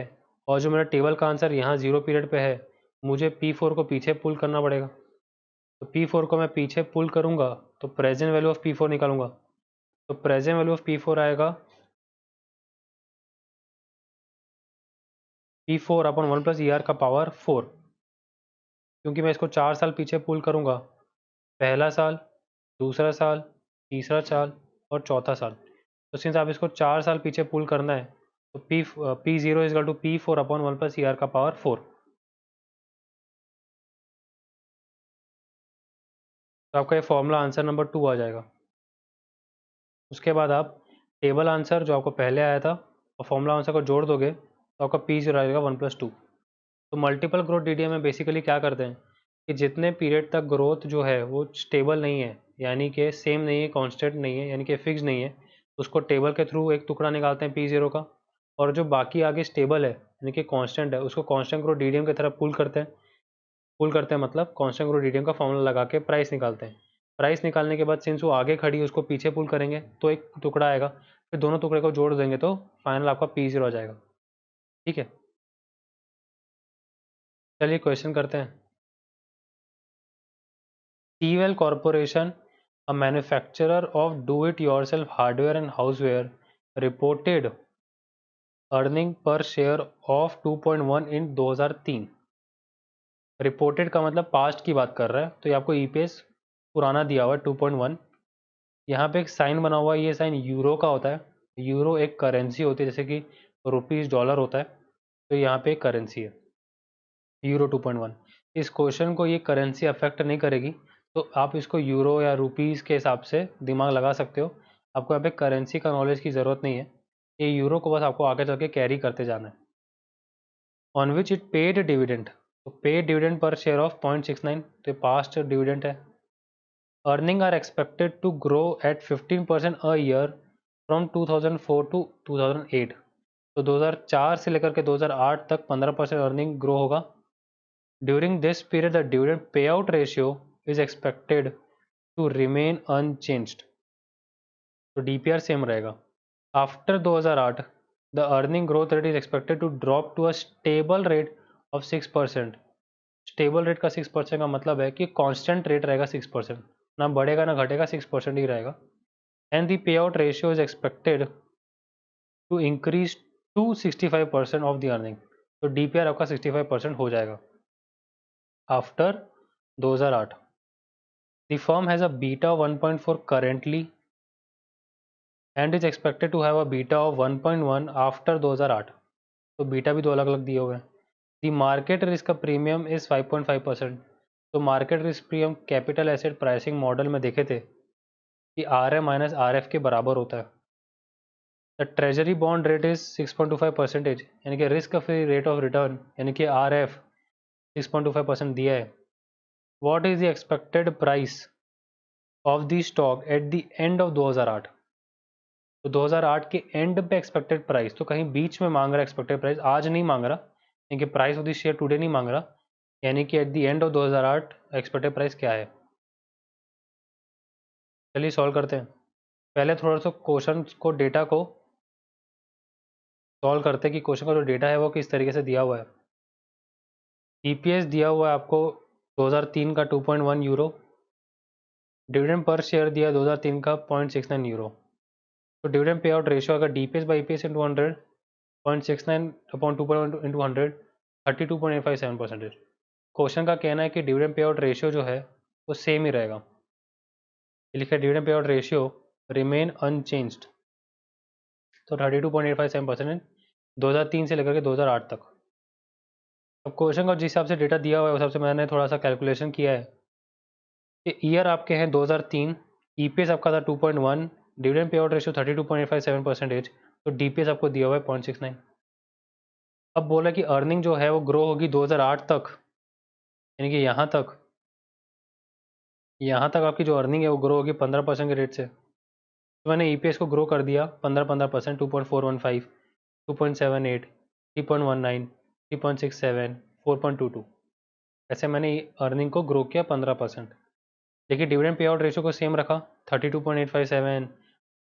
Speaker 1: और जो मेरा टेबल का आंसर यहाँ 0 पीरियड पे है, मुझे P4 को पीछे पुल करना पड़ेगा। तो P4 को मैं पीछे पुल करूँगा तो प्रेजेंट वैल्यू ऑफ P4 निकालूंगा। तो प्रेजेंट वैल्यू ऑफ P4 आएगा P4 अपॉन 1 + ER का पावर 4, क्योंकि मैं इसको 4 साल पीछे पुल करूँगा। पहला साल, दूसरा साल, तीसरा साल और चौथा साल। तो सिंस आप इसको 4 साल पीछे पुल करना है तो P0 is equal to P4 upon 1 + ER का पावर 4। तो आपका ये फॉर्मूला आंसर नंबर 2 आ जाएगा। उसके बाद आप टेबल आंसर जो आपको पहले आया था और फॉर्मूला आंसर को जोड़ दोगे तो आपका P0 आ जाएगा 1 + 2। तो मल्टीपल ग्रोथ डीडीएम में बेसिकली क्या करते हैं कि जितने पीरियड तक ग्रोथ जो है वो स्टेबल नहीं है, यानी कि सेम नहीं है, कांस्टेंट नहीं है, यानी कि फिक्स नहीं है, उसको टेबल के थ्रू एक टुकड़ा निकालते हैं P0 का, और जो बाकी आगे स्टेबल है यानी कि कांस्टेंट है उसको कांस्टेंट ग्रोथ डीडीएम की तरफ पुल करते हैं मतलब कांस्टेंट ग्रोथ डीडीएम का फॉर्मूला लगा के प्राइस निकालते हैं। प्राइस निकालने के बाद सिंस वो आगे खड़ी है उसको पीछे पुल करेंगे तो एक टुकड़ा आएगा, फिर दोनों टुकड़े को जोड़ देंगे तो फाइनल आपका P0 आ जाएगा। ठीक है, चलिए क्वेश्चन करते हैं। T-Well Corporation, a manufacturer of do-it-yourself hardware and houseware, reported earning per share of 2.1 in 2003। Reported का मतलब पास्ट की बात कर रहा है, तो ये आपको ईपीएस पुराना दिया हुआ है 2.1। यहाँ पे एक साइन बना हुआ है, ये साइन यूरो का होता है। यूरो एक करेंसी होती है, जैसे कि रुपीज़ डॉलर होता है, तो यहाँ पे एक करेंसी है यूरो 2.1। इस क्वेश्चन को ये करेंसी अफेक्ट नहीं करेगी, तो आप इसको यूरो या रुपीज़ के हिसाब से दिमाग लगा सकते हो। आपको यहाँ पे करेंसी का नॉलेज की ज़रूरत नहीं है, ये यूरो को बस आपको आगे चल के कैरी करते जाना है। On which it paid dividend, तो paid dividend per share of 0.69, तो पास्ट डिविडेंड है। Earning are expected to grow at 15% a year from 2004 to 2008, तो 2004 से लेकर के 2008 तक 15% अर्निंग ग्रो होगा। During this period the dividend pay out ratio is expected to remain unchanged, तो डीपीआर सेम रहेगा। After 2008 the earning growth rate is expected to drop to a stable rate of 6%। Stable rate का 6% का मतलब है कि कांस्टेंट रेट रहेगा 6%, ना बढ़ेगा ना घटेगा, 6% ही रहेगा। And the pay out ratio is expected to increase to 65% of the earning, तो डीपीआर आपका 65% हो जाएगा after 2008। The firm has a beta 1.4 currently and is expected to have a beta of 1.1 after 2008, तो बीटा भी दो अलग अलग दिए हुए हैं। द मार्केट रिस्क का प्रीमियम इज 5.5%, तो market risk premium capital asset pricing model में देखे थे कि R A minus R F के बराबर होता है। The treasury bond rate is 6.25%, यानी कि risk free rate of return यानी कि आर एफ 6.25% दिया है। What is the expected price of the stock at the end of 2008, तो 2008 के एंड पे एक्सपेक्टेड प्राइस, तो कहीं बीच में मांग रहा है एक्सपेक्टेड प्राइस, आज नहीं मांग रहा, यानी कि price of the share today नहीं मांग रहा, यानी कि eight the end of 2008 expected price क्या है। चलिए सॉल्व करते हैं। पहले थोड़ा सा क्वेश्चन को डेटा को सॉल्व करते हैं कि क्वेश्चन का जो डेटा है वो किस तरीके से दिया हुआ है। ईपीएस दिया हुआ है आपको 2003 का 2.1 यूरो, डिविडेंड पर शेयर दिया 2003 का 0.69 यूरो, तो डिविडेंड पे आउट रेशियो अगर DPS by EPS into 100 0.69 upon 2.1 into 100 32.857%। Question का कहना है कि डिविडेंड पे आउट रेशियो जो है वो सेम ही रहेगा, लिखा dividend pay out ratio remain unchanged, तो 32.857% 2003 से लेकर के 2008 तक। अब क्वेश्चन का जिस हिसाब से डेटा दिया हुआ है उस हिसाब से मैंने थोड़ा सा कैलकुलेशन किया है कि ईयर आपके हैं 2003, ईपीएस आपका था 2.1, डिविडेंड पे आउट रेशियो 32.857%, तो डीपीएस आपको दिया हुआ है 0.69। अब बोला कि अर्निंग जो है वो ग्रो होगी 2008 तक, यानी कि यहाँ तक आपकी जो अर्निंग है वो ग्रो होगी 15% के रेट से, तो मैंने ईपीएस को ग्रो कर दिया 15%, 2.415, 2.78, 3.19, 3.67, 4.22, ऐसे मैंने अर्निंग को ग्रो किया 15%। देखिए डिविडेंड पे आउट रेशियो को सेम रखा 32.857,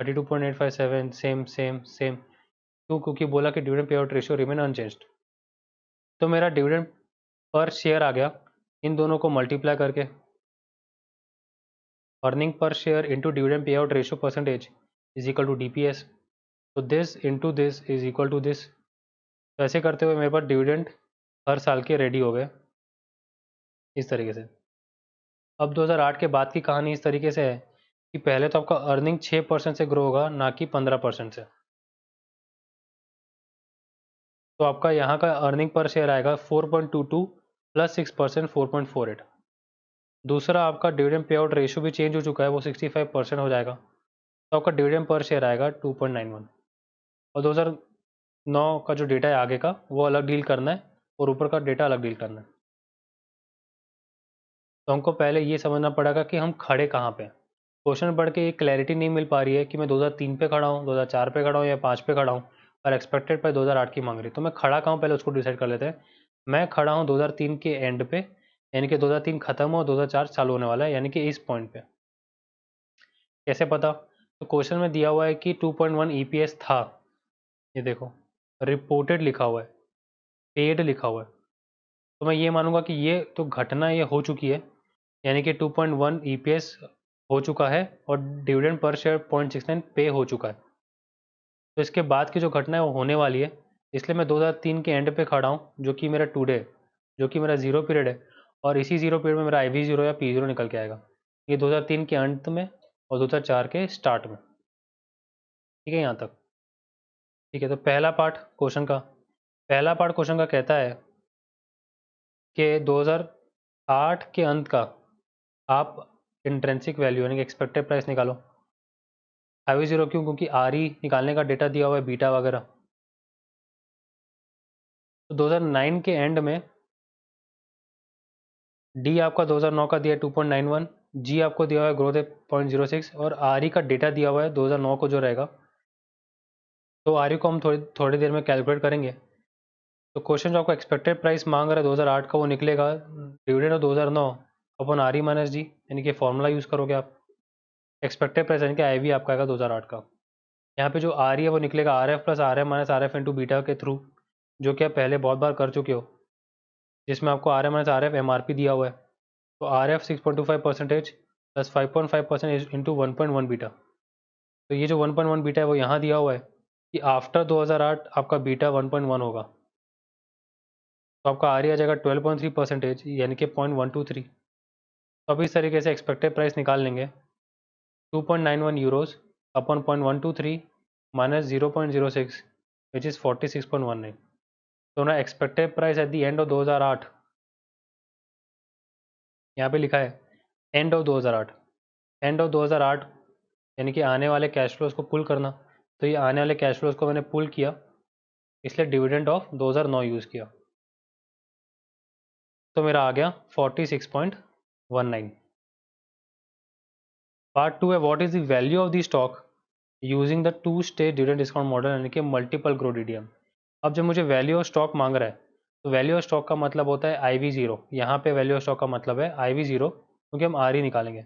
Speaker 1: 32.857 सेम सेम सेम, क्यों? क्योंकि बोला कि dividend pay out ratio remain unchanged, तो मेरा डिविडेंड पर शेयर आ गया इन दोनों को मल्टीप्लाई करके, earning per share into dividend pay out ratio percentage is equal to DPS, तो this into this is equal to this. तो ऐसे करते हुए मेरे पास डिविडेंड हर साल के रेडी हो गए इस तरीके से। अब 2008 के बाद की कहानी इस तरीके से है कि पहले तो आपका अर्निंग 6% से ग्रो होगा, ना कि 15% से, तो आपका यहाँ का अर्निंग पर शेयर आएगा 4.22 प्लस 6% 4.48। दूसरा आपका डिविडेंड पे आउट रेशियो भी चेंज हो चुका है, वो 65% हो जाएगा, तो आपका डिविडेंड पर शेयर आएगा 2.91। और 2009 का जो डेटा है आगे का वो अलग डील करना है और ऊपर का डेटा अलग डील करना है। तो हमको पहले ये समझना पड़ेगा कि हम खड़े कहाँ पे हैं। क्वेश्चन पढ़ के ये क्लैरिटी नहीं मिल पा रही है कि मैं 2003 पे खड़ा हूँ, 2004 पे खड़ा हूँ या 5 पे खड़ा हूँ, और एक्सपेक्टेड प्राइस 2008 की मांग रही, तो मैं खड़ा कहाँ हूँ पहले उसको डिसाइड कर लेते हैं। मैं खड़ा हूँ 2003 के एंड पे, यानी कि 2003 खत्म हो 2004 चालू होने वाला है, यानी कि इस पॉइंट पे। कैसे पता? तो क्वेश्चन में दिया हुआ है कि 2.1 ईपीएस था, ये देखो रिपोर्टेड लिखा हुआ है, पेड लिखा हुआ है, तो मैं ये मानूंगा कि ये तो घटना ये हो चुकी है, यानी कि 2.1 ईपीएस हो चुका है और डिविडेंड पर शेयर 0.69 पे हो चुका है, तो इसके बाद की जो घटना है वो होने वाली है। इसलिए मैं 2003 के एंड पे खड़ा हूँ, जो कि मेरा टुडे, जो कि मेरा जीरो पीरियड है, और इसी जीरो पीरियड में मेरा IV0 या P0 निकल के आएगा। ये 2003 के अंत में और 2004 के स्टार्ट में, ठीक है यहाँ तक। ठीक है, तो पहला पार्ट क्वेश्चन का कहता है कि 2008 के अंत का आप इंट्रेंसिक वैल्यू यानी कि एक्सपेक्टेड प्राइस निकालो। आई जीरो क्यों? क्योंकि आर ई निकालने का डेटा दिया हुआ है, बीटा वगैरह। तो 2009 के एंड में डी आपका 2009 का दिया है 2.91, जी आपको दिया हुआ है ग्रोथ है 0.06 और आर ई का डेटा दिया हुआ है 2009 को जो रहेगा। तो आर ई को हम थोड़ी देर में कैलकुलेट करेंगे। तो क्वेश्चन जो आपको एक्सपेक्टेड प्राइस मांग रहा है 2008 का, वो निकलेगा dividend of 2009 upon R E minus D, यानी कि फॉर्मूला यूज़ करोगे आप। एक्सपेक्टेड प्राइस यानी कि आई वी आपका आएगा 2008 का। यहाँ पे जो आर ई है वो निकलेगा R F plus R M minus R F into beta के थ्रू, जो कि आप पहले बहुत बार कर चुके हो, जिसमें आपको R M minus R F M R P दिया हुआ है। तो R F 6.25% plus 5.5% into 1.1 beta. तो ये जो 1.1 बीटा है वो यहाँ दिया हुआ है कि आफ्टर 2008 आपका बीटा 1.1 होगा। तो आपका आर ई आ जाएगा 12.3% यानी कि 0.123। तो अब इस तरीके से एक्सपेक्टेड प्राइस निकाल लेंगे 2.91 euros upon 0.123 minus 0.06 which is 46.19। तो ना expected price at the end of 2008 यहाँ पे लिखा है एंड ऑफ 2008 यानी कि आने वाले कैश फ्लोज को पुल करना। तो ये आने वाले कैश फ्लोज को मैंने पुल किया, इसलिए डिविडेंड ऑफ 2009 यूज़ किया। तो मेरा आ गया 46.19। पार्ट 2 है what is the value of the stock using the two stage dividend discount model यानी कि मल्टीपल ग्रो डीडीएम। अब जब मुझे वैल्यू ऑफ स्टॉक मांग रहा है तो वैल्यू ऑफ स्टॉक का मतलब होता है आई वी जीरो। यहाँ पे वैल्यू ऑफ स्टॉक का मतलब है आई वी जीरो, क्योंकि हम आर ही निकालेंगे।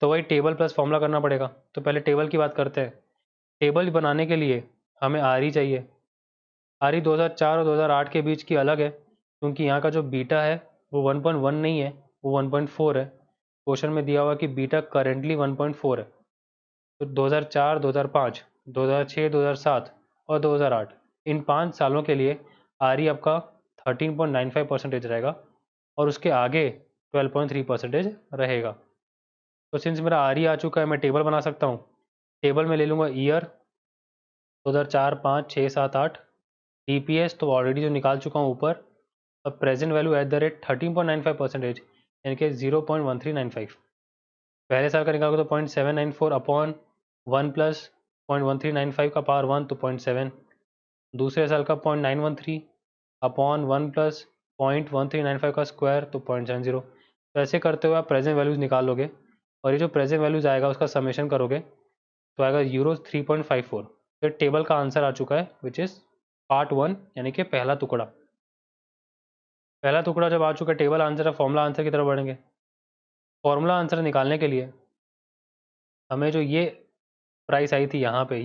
Speaker 1: तो वही टेबल प्लस फॉर्मूला करना पड़ेगा। तो पहले टेबल की बात करते हैं। टेबल बनाने के लिए हमें आर ही चाहिए। आर ही 2004 और 2008 के बीच की अलग है, क्योंकि यहाँ का जो बीटा है वो 1.1 नहीं है, वो 1.4 है। क्वेश्चन में दिया हुआ कि बीटा करेंटली 1.4 है। तो 2004, 2005, 2006, 2007 और 2008 इन 5 सालों के लिए आर ई आपका 13.95% रहेगा और उसके आगे 12.3% रहेगा। तो सिंस मेरा आर ई आ चुका है, मैं टेबल बना सकता हूँ। टेबल में ले लूँगा ईयर 2004, 5, 6, 7, 8, डी पी एस तो ऑलरेडी जो निकाल चुका हूँ ऊपर। अब present value eight the rate 13.95% यानी कि 0.1395। पहले साल का निकालोगे तो 0.794 अपॉन 1 प्लस 0.1395 का पावर 1 तो 0.7। दूसरे साल का 0.913 अपॉन 1 प्लस 0.1395 का स्क्वायर तो 0.70। तो ऐसे करते हुए आप प्रेजेंट वैल्यूज़ निकाल लोगे और ये जो प्रेजेंट वैल्यूज़ आएगा उसका समेशन करोगे तो आएगा यूरोज 3.54। फिर टेबल का आंसर आ चुका है विच इज़ पार्ट 1 यानी कि पहला टुकड़ा। जब आ चुका है टेबल आंसर, फॉर्मूला आंसर की तरफ बढ़ेंगे। फॉर्मूला आंसर निकालने के लिए हमें जो ये प्राइस आई थी यहाँ पे,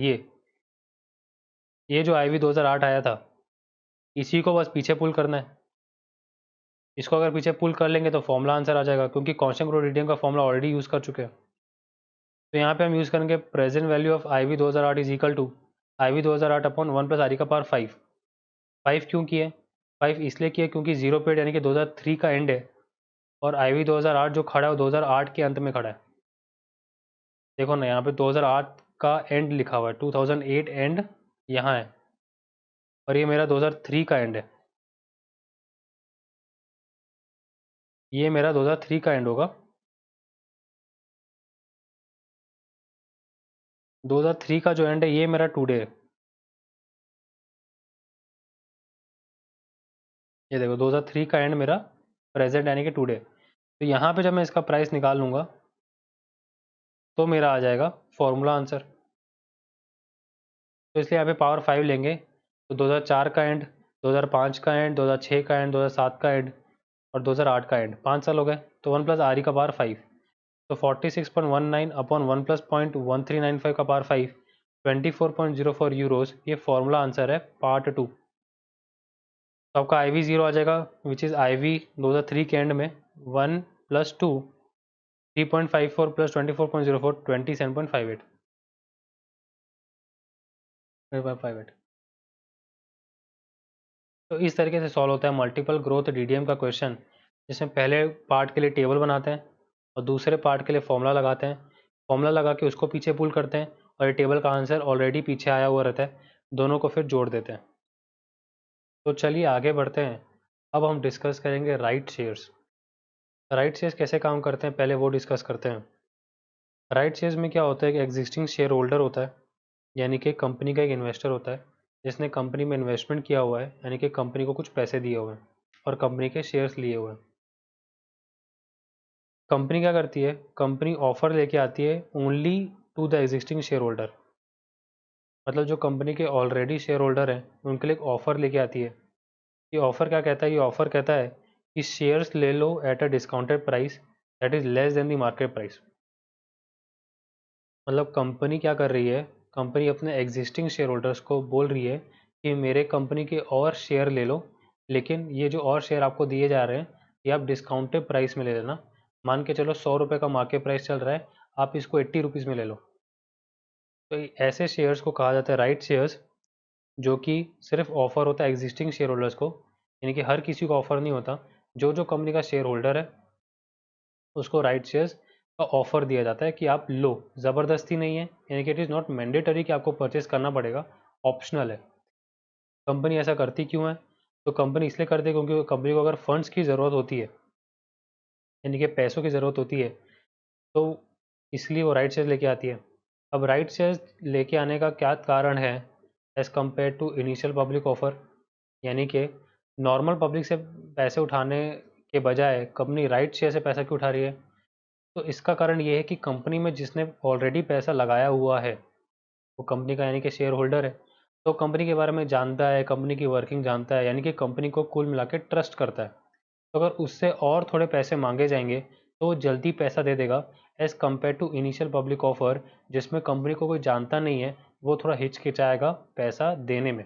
Speaker 1: ये जो आई वी 2008 आया था, इसी को बस पीछे पुल करना है। इसको अगर पीछे पुल कर लेंगे तो फॉर्मूला आंसर आ जाएगा, क्योंकि कांस्टेंट ग्रोथ डीडीएम का फॉर्मूला ऑलरेडी यूज़ कर चुके हैं। तो यहाँ पे हम यूज़ करेंगे present value of I V 2008 is equal to I V 2008 upon 1 plus R E का पावर 5। 5 क्यों किए? 5 इसलिए किए क्योंकि जीरो पीरियड यानी कि 2003 का एंड है और आई वी 2008 जो खड़ा है वो 2008 के अंत में खड़ा है। देखो ना यहाँ पे 2008 का एंड लिखा हुआ है, 2008 एंड यहाँ है और ये मेरा 2003 का एंड है। ये मेरा 2003 का एंड होगा। 2003 का जो एंड है ये मेरा टुडे है। ये देखो 2003 का एंड मेरा प्रेजेंट यानी कि टुडे। तो यहाँ पे जब मैं इसका प्राइस निकाल लूँगा तो मेरा आ जाएगा फॉर्मूला आंसर। तो इसलिए यहाँ पे पावर 5 लेंगे तो 2004 का एंड, 2005 का एंड, 2006 का एंड, 2007 का एंड और 2008 का एंड, 5 साल हो गए। तो 1 प्लस आर ई का पावर 5 तो 46.19 अपॉन 1 प्लस 0.1395 का पावर 5 24.04 यूरोज। ये फॉर्मूला आंसर है पार्ट 2। तो आपका आई वी जीरो आ जाएगा विच इज़ आई वी 2003 के एंड में 1 प्लस 2 3.54 प्लस 24.04 27.58 तो इस तरीके से सॉल्व होता है मल्टीपल ग्रोथ डीडीएम का क्वेश्चन, जिसमें पहले पार्ट के लिए टेबल बनाते हैं और दूसरे पार्ट के लिए फॉर्मूला लगाते हैं। फॉर्मूला लगा के उसको पीछे पुल करते हैं और ये टेबल का आंसर ऑलरेडी पीछे आया हुआ रहता है। दोनों को फिर जोड़ देते हैं। तो चलिए आगे बढ़ते हैं। अब हम डिस्कस करेंगे राइट शेयर्स। राइट शेयर्स कैसे काम करते हैं पहले वो डिस्कस करते हैं। राइट शेयर्स में क्या होता है कि एग्जिस्टिंग शेयर होल्डर होता है, यानी कि कंपनी का एक इन्वेस्टर होता है जिसने कंपनी में इन्वेस्टमेंट किया हुआ है, यानी कि कंपनी को कुछ पैसे दिए हुए हैं और कंपनी के शेयर्स लिए हुए हैं। कंपनी क्या करती है, कंपनी ऑफर लेके आती है only to the existing share holder, मतलब जो कंपनी के ऑलरेडी शेयर होल्डर हैं उनके लिए एक ऑफर लेके आती है। ये ऑफर क्या कहता है, ये ऑफर कहता है कि शेयर्स ले लो at a discounted price that is less than the market price. मतलब कंपनी क्या कर रही है, कंपनी अपने एग्जिस्टिंग शेयर होल्डर्स को बोल रही है कि मेरे कंपनी के और शेयर ले लो, लेकिन ये जो और शेयर आपको दिए जा रहे हैं ये आप डिस्काउंटेड प्राइस में ले लेना। मान के चलो 100 रुपये का मार्केट प्राइस चल रहा है, आप इसको 80 रुपीज़ में ले लो। तो ऐसे शेयर्स को कहा जाता है राइट शेयर्स, जो कि सिर्फ ऑफर होता है एग्जिस्टिंग शेयर होल्डर्स को, यानी कि हर किसी को ऑफर नहीं होता। जो जो कंपनी का शेयर होल्डर है उसको राइट शेयर्स का ऑफर दिया जाता है कि आप लो, ज़बरदस्ती नहीं है, यानी कि इट इज़ नॉट मैंडेटरी कि आपको परचेस करना पड़ेगा, ऑप्शनल है। कंपनी ऐसा करती क्यों है, तो कंपनी इसलिए करती है क्योंकि कंपनी को अगर फंड्स की ज़रूरत होती है, यानी कि पैसों की ज़रूरत होती है, तो इसलिए वो राइट शेयर्स लेके आती है। अब राइट शेयर्स लेके आने का क्या कारण है as compare to initial public offer, यानी कि नॉर्मल पब्लिक से पैसे उठाने के बजाय कंपनी राइट शेयर से पैसा क्यों उठा रही है। तो इसका कारण ये है कि कंपनी में जिसने ऑलरेडी पैसा लगाया हुआ है वो कंपनी का यानी कि शेयर होल्डर है, तो कंपनी के बारे में जानता है, कंपनी की वर्किंग जानता है, यानी कि कंपनी को कुल मिला के ट्रस्ट करता है। तो अगर उससे और थोड़े पैसे मांगे जाएंगे तो वो जल्दी पैसा दे देगा as compare to initial public offer, जिसमें कंपनी को कोई जानता नहीं है, वो थोड़ा हिचकिचाएगा पैसा देने में।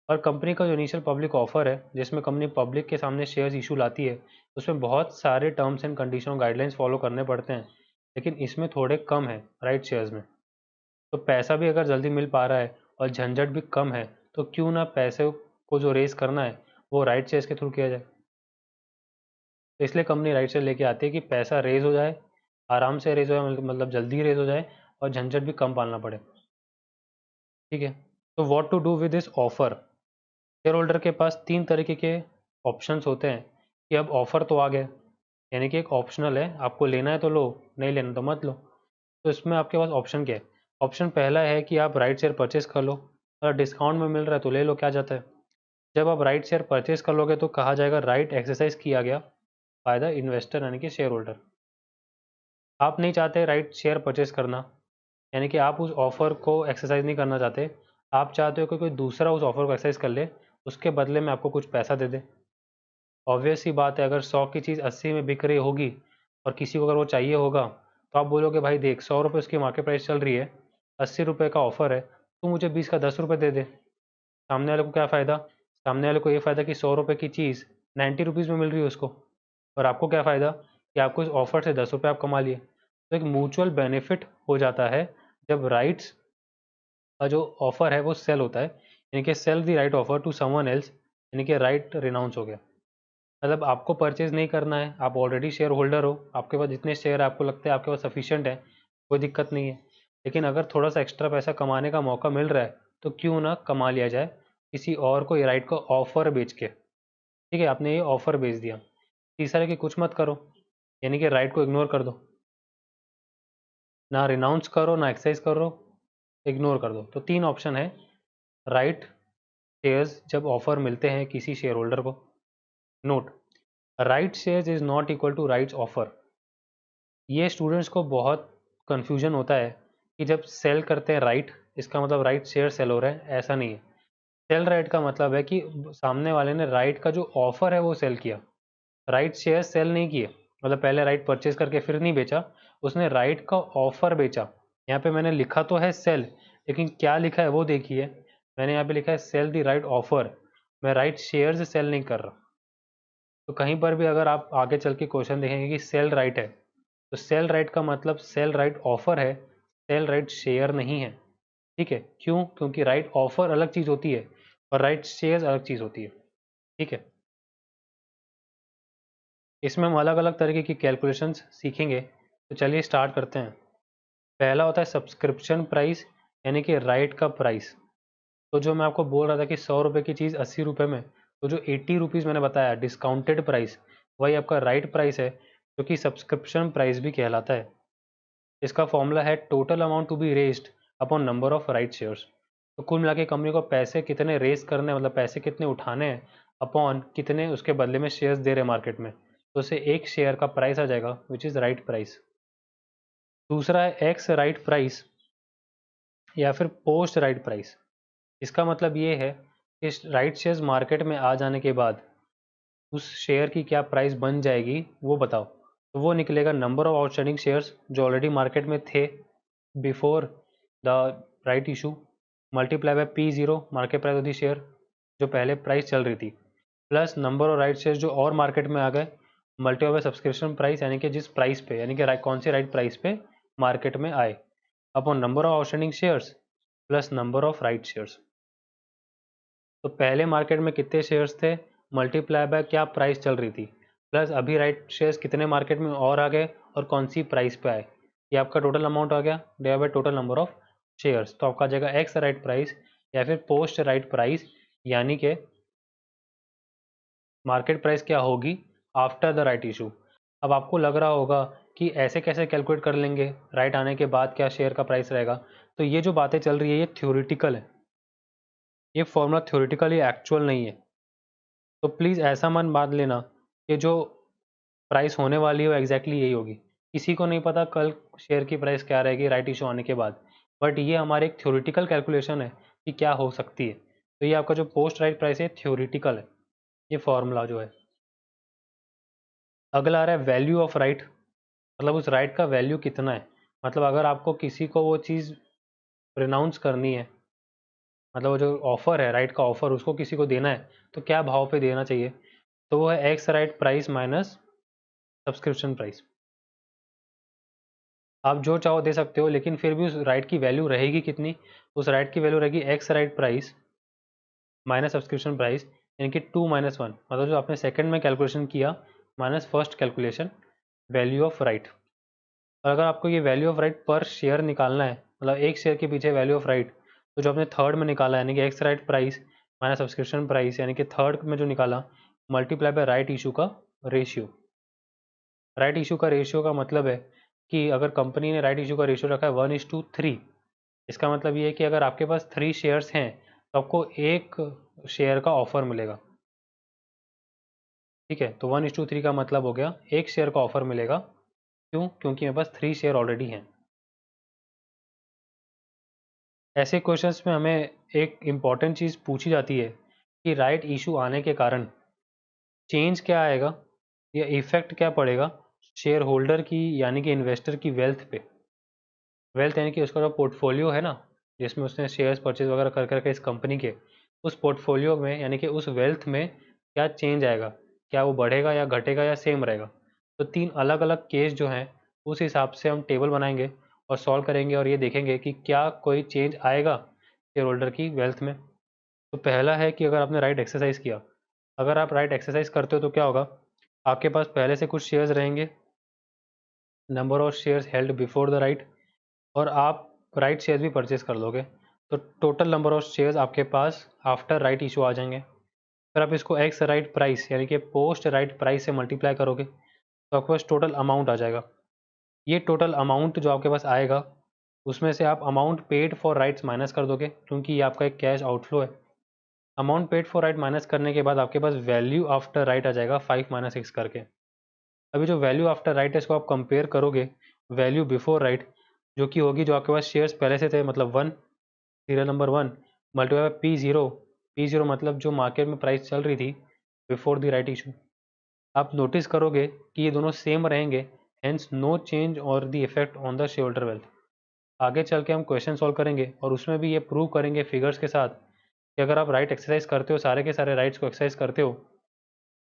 Speaker 1: और कंपनी का जो इनिशियल पब्लिक ऑफर है जिसमें कंपनी पब्लिक के सामने शेयर्स इशू लाती है, उसमें बहुत सारे टर्म्स एंड कंडीशन और गाइडलाइंस फॉलो करने पड़ते हैं, लेकिन इसमें थोड़े कम है राइट शेयर्स में। तो पैसा भी अगर जल्दी मिल पा रहा है और झंझट भी कम है, तो क्यों ना पैसे को जो रेस करना है वो राइट शेयर्स के थ्रू किया जाए। तो इसलिए कंपनी राइट शेयर लेके आती है कि पैसा रेज हो जाए, आराम से रेज हो जाए, मतलब जल्दी रेज हो जाए और झंझट भी कम पालना पड़े। ठीक है, तो what to do with this offer. Share holder के पास 3 तरीके के ऑप्शंस होते हैं कि अब ऑफ़र तो आ गया, यानी कि एक ऑप्शनल है, आपको लेना है तो लो, नहीं लेना तो मत लो। तो इसमें आपके पास ऑप्शन क्या है, ऑप्शन पहला है कि आप राइट शेयर परचेस कर लो, अगर डिस्काउंट में मिल रहा है तो ले लो, क्या जाता है। जब आप राइट शेयर परचेस कर लोगे तो कहा जाएगा राइट एक्सरसाइज किया गया बाय द इन्वेस्टर, यानी कि शेयर होल्डर। आप नहीं चाहते राइट शेयर परचेस करना, यानी कि आप उस ऑफ़र को एक्सरसाइज नहीं करना चाहते, आप चाहते हो कि कोई दूसरा उस ऑफ़र को एक्सरसाइज कर ले, उसके बदले में आपको कुछ पैसा दे दे। ऑब्वियस सी बात है, अगर 100 की चीज़ 80 में बिक रही होगी और किसी को अगर वो चाहिए होगा, तो आप बोलोगे भाई देख 100 रुपये उसकी मार्केट प्राइस चल रही है, 80 रुपये का ऑफ़र है, तू मुझे 20 का 10 रुपये दे दे। सामने वाले को क्या फ़ायदा, सामने वाले को ये फ़ायदा कि 100 रुपये की चीज़ 90 रुपीज़ में मिल रही है उसको, और आपको क्या फ़ायदा कि आपको इस ऑफ़र से 10 रुपये आप कमा लिए। तो एक म्यूचुअल बेनिफिट हो जाता है जब राइट्स का जो ऑफ़र है वो सेल होता है, यानी कि sell the right offer to someone else, यानी कि राइट रिनाउंस हो गया। मतलब आपको परचेज़ नहीं करना है, आप ऑलरेडी शेयर होल्डर हो, आपके पास जितने शेयर आपको लगता है आपके पास सफिशिएंट है, कोई दिक्कत नहीं है। लेकिन अगर थोड़ा सा एक्स्ट्रा पैसा कमाने का मौका मिल रहा है तो क्यों ना कमा लिया जाए किसी और को ये राइट का ऑफ़र बेच के। ठीक है, आपने ये ऑफ़र बेच दिया। तीसरा है कि कुछ मत करो, यानी कि राइट को इग्नोर कर दो, ना रिनाउंस करो ना एक्सरसाइज करो, इग्नोर कर दो। तो 3 ऑप्शन है राइट शेयर्स जब ऑफ़र मिलते हैं किसी शेयर होल्डर को। Note, right shares is not equal to rights offer. ये स्टूडेंट्स को बहुत कन्फ्यूजन होता है कि जब सेल करते हैं राइट, इसका मतलब राइट शेयर सेल हो रहा है, ऐसा नहीं है। सेल राइट का मतलब है कि सामने वाले ने राइट का जो ऑफर है वो सेल किया, राइट शेयर सेल नहीं किए। मतलब पहले राइट परचेज करके फिर नहीं बेचा, उसने राइट का ऑफर बेचा। यहाँ पे मैंने लिखा तो है सेल, लेकिन क्या लिखा है वो देखिए, मैंने यहाँ पे लिखा है सेल द राइट ऑफर, मैं राइट शेयर सेल नहीं कर रहा। तो कहीं पर भी अगर आप आगे चल के क्वेश्चन देखेंगे कि सेल राइट है, तो सेल राइट का मतलब सेल राइट ऑफर है, सेल राइट शेयर नहीं है। ठीक है, क्यों, क्योंकि राइट ऑफर अलग चीज़ होती है और राइट शेयर अलग चीज़ होती है। ठीक है, इसमें हम अलग अलग तरीके की कैलकुलेशंस सीखेंगे, तो चलिए स्टार्ट करते हैं। पहला होता है सब्सक्रिप्शन प्राइस, यानी कि राइट का प्राइस। तो जो मैं आपको बोल रहा था कि 100 रुपये की चीज़ 80 रुपये में, तो जो 80 रुपीज़ मैंने बताया डिस्काउंटेड प्राइस, वही आपका राइट प्राइस है, जो कि सब्सक्रिप्शन प्राइस भी कहलाता है। इसका फॉर्मूला है total amount to be raised upon number of right shares. तो कुल मिला के कंपनी को पैसे कितने रेज करने, मतलब पैसे कितने उठाने हैं, अपॉन कितने उसके बदले में शेयर्स दे रहे मार्केट में, तो उसे एक शेयर का प्राइस आ जाएगा विच इज़ राइट प्राइस। दूसरा है एक्स राइट प्राइस या फिर पोस्ट राइट प्राइस। इसका मतलब ये है कि राइट शेयर्स मार्केट में आ जाने के बाद उस शेयर की क्या प्राइस बन जाएगी वो बताओ। तो वो निकलेगा नंबर ऑफ आउटस्टैंडिंग शेयर्स जो ऑलरेडी मार्केट में थे before the right issue, multiply by P0 market price of the share जो पहले प्राइस चल रही थी, plus number of right shares जो और मार्केट में आ गए, मल्टीप्लाई बाय सब्सक्रिप्शन प्राइस यानी कि जिस प्राइस पे, यानी कि कौन से राइट प्राइस पे मार्केट में आए, upon number of outstanding shares plus number of right shares. तो पहले मार्केट में कितने शेयर्स थे, मल्टीप्लाई बाय क्या प्राइस चल रही थी, प्लस अभी राइट शेयर्स कितने मार्केट में और आ गए और कौन सी प्राइस पे आए, ये आपका टोटल अमाउंट आ गया divide by total number of shares. तो आपका आ जाएगा एक्स राइट प्राइस या फिर पोस्ट राइट प्राइस, यानी कि मार्केट प्राइस क्या होगी आफ्टर द राइट इशू। अब आपको लग रहा होगा कि ऐसे कैसे कैलकुलेट कर लेंगे, राइट आने के बाद क्या शेयर का प्राइस रहेगा। तो ये जो बातें चल रही है ये थ्योरेटिकल है, ये फॉर्मूला थ्योरेटिकल, ये एक्चुअल नहीं है। तो प्लीज़ ऐसा मन मान लेना कि जो प्राइस होने वाली है वो एग्जैक्टली यही होगी। किसी को नहीं पता कल शेयर की प्राइस क्या रहेगी राइट इशू आने के बाद, बट ये हमारे एक थ्योरेटिकल कैलकुलेशन है कि क्या हो सकती है। तो ये आपका जो पोस्ट राइट प्राइस है थ्योरेटिकल है, ये फॉर्मूला जो है। अगला आ रहा है वैल्यू ऑफ राइट, मतलब उस राइट का वैल्यू कितना है। मतलब अगर आपको किसी को वो चीज़ रिनाउंस करनी है, मतलब वो जो ऑफर है, राइट का ऑफर, उसको किसी को देना है, तो क्या भाव पे देना चाहिए, तो वो है ex right price minus subscription price. आप जो चाहो दे सकते हो, लेकिन फिर भी उस राइट की वैल्यू रहेगी कितनी, उस राइट की वैल्यू रहेगी x right price minus subscription price, यानी कि 2 - 1, मतलब जो आपने सेकंड में कैलकुलेशन किया minus first calculation value of right. और अगर आपको ये वैल्यू ऑफ राइट पर शेयर निकालना है, मतलब एक शेयर के पीछे वैल्यू ऑफ राइट, तो जो आपने थर्ड में निकाला यानी कि x right price minus subscription price, यानी कि थर्ड में जो निकाला, मल्टीप्लाई बाय राइट इशू का रेशियो। राइट इशू का रेशियो का मतलब है कि अगर कंपनी ने राइट इशू का रेशियो रखा है 1:3, इसका मतलब ये है कि अगर आपके पास 3 शेयर्स हैं तो आपको एक शेयर का ऑफर मिलेगा। ठीक है, तो 1:3 का मतलब हो गया एक शेयर का ऑफर मिलेगा। क्यों? क्योंकि मेरे पास 3 शेयर ऑलरेडी हैं। ऐसे क्वेश्चंस में हमें एक इम्पॉर्टेंट चीज़ पूछी जाती है कि राइट इशू आने के कारण चेंज क्या आएगा या इफेक्ट क्या पड़ेगा शेयर होल्डर की, यानी कि इन्वेस्टर की वेल्थ पे। वेल्थ यानी कि उसका जो पोर्टफोलियो है ना, जिसमें उसने शेयर्स परचेज वगैरह कर करके इस कंपनी के, उस पोर्टफोलियो में यानी कि उस वेल्थ में क्या चेंज आएगा, क्या वो बढ़ेगा या घटेगा या सेम रहेगा। तो 3 अलग अलग केस जो हैं उस हिसाब से हम टेबल बनाएंगे और सॉल्व करेंगे और ये देखेंगे कि क्या कोई चेंज आएगा शेयर होल्डर की वेल्थ में। तो पहला है कि अगर आपने राइट एक्सरसाइज किया, अगर आप राइट एक्सरसाइज करते हो तो क्या होगा, आपके पास पहले से कुछ शेयर्स रहेंगे, number of shares held before the right, और आप राइट शेयर भी परचेज कर लोगे, तो टोटल नंबर ऑफ शेयर्स आपके पास आफ्टर राइट इशू आ जाएंगे। फिर आप इसको एक्स राइट प्राइस यानी कि पोस्ट राइट प्राइस से मल्टीप्लाई करोगे तो आपके पास टोटल अमाउंट आ जाएगा। ये टोटल अमाउंट जो आपके पास आएगा उसमें से आप amount paid for rights minus कर दोगे, क्योंकि ये आपका एक कैश आउटफ्लो है। Amount paid for right minus करने के बाद आपके पास वैल्यू आफ्टर राइट आ जाएगा 5 - 6 करके। अभी जो वैल्यू आफ्टर राइट है इसको आप कंपेयर करोगे वैल्यू बिफोर राइट, जो कि होगी जो आपके पास शेयर्स पहले से थे, मतलब 1, serial number 1 multiply by P0, P0 मतलब जो मार्केट में प्राइस चल रही थी बिफोर द राइट इशू। आप नोटिस करोगे कि ये दोनों सेम रहेंगे, हेंस नो चेंज और the effect on the share holder wealth. आगे चल के हम क्वेश्चन सॉल्व करेंगे और उसमें भी ये प्रूव करेंगे फिगर्स के साथ कि अगर आप राइट एक्सरसाइज करते हो, सारे के सारे राइट्स को एक्सरसाइज करते हो,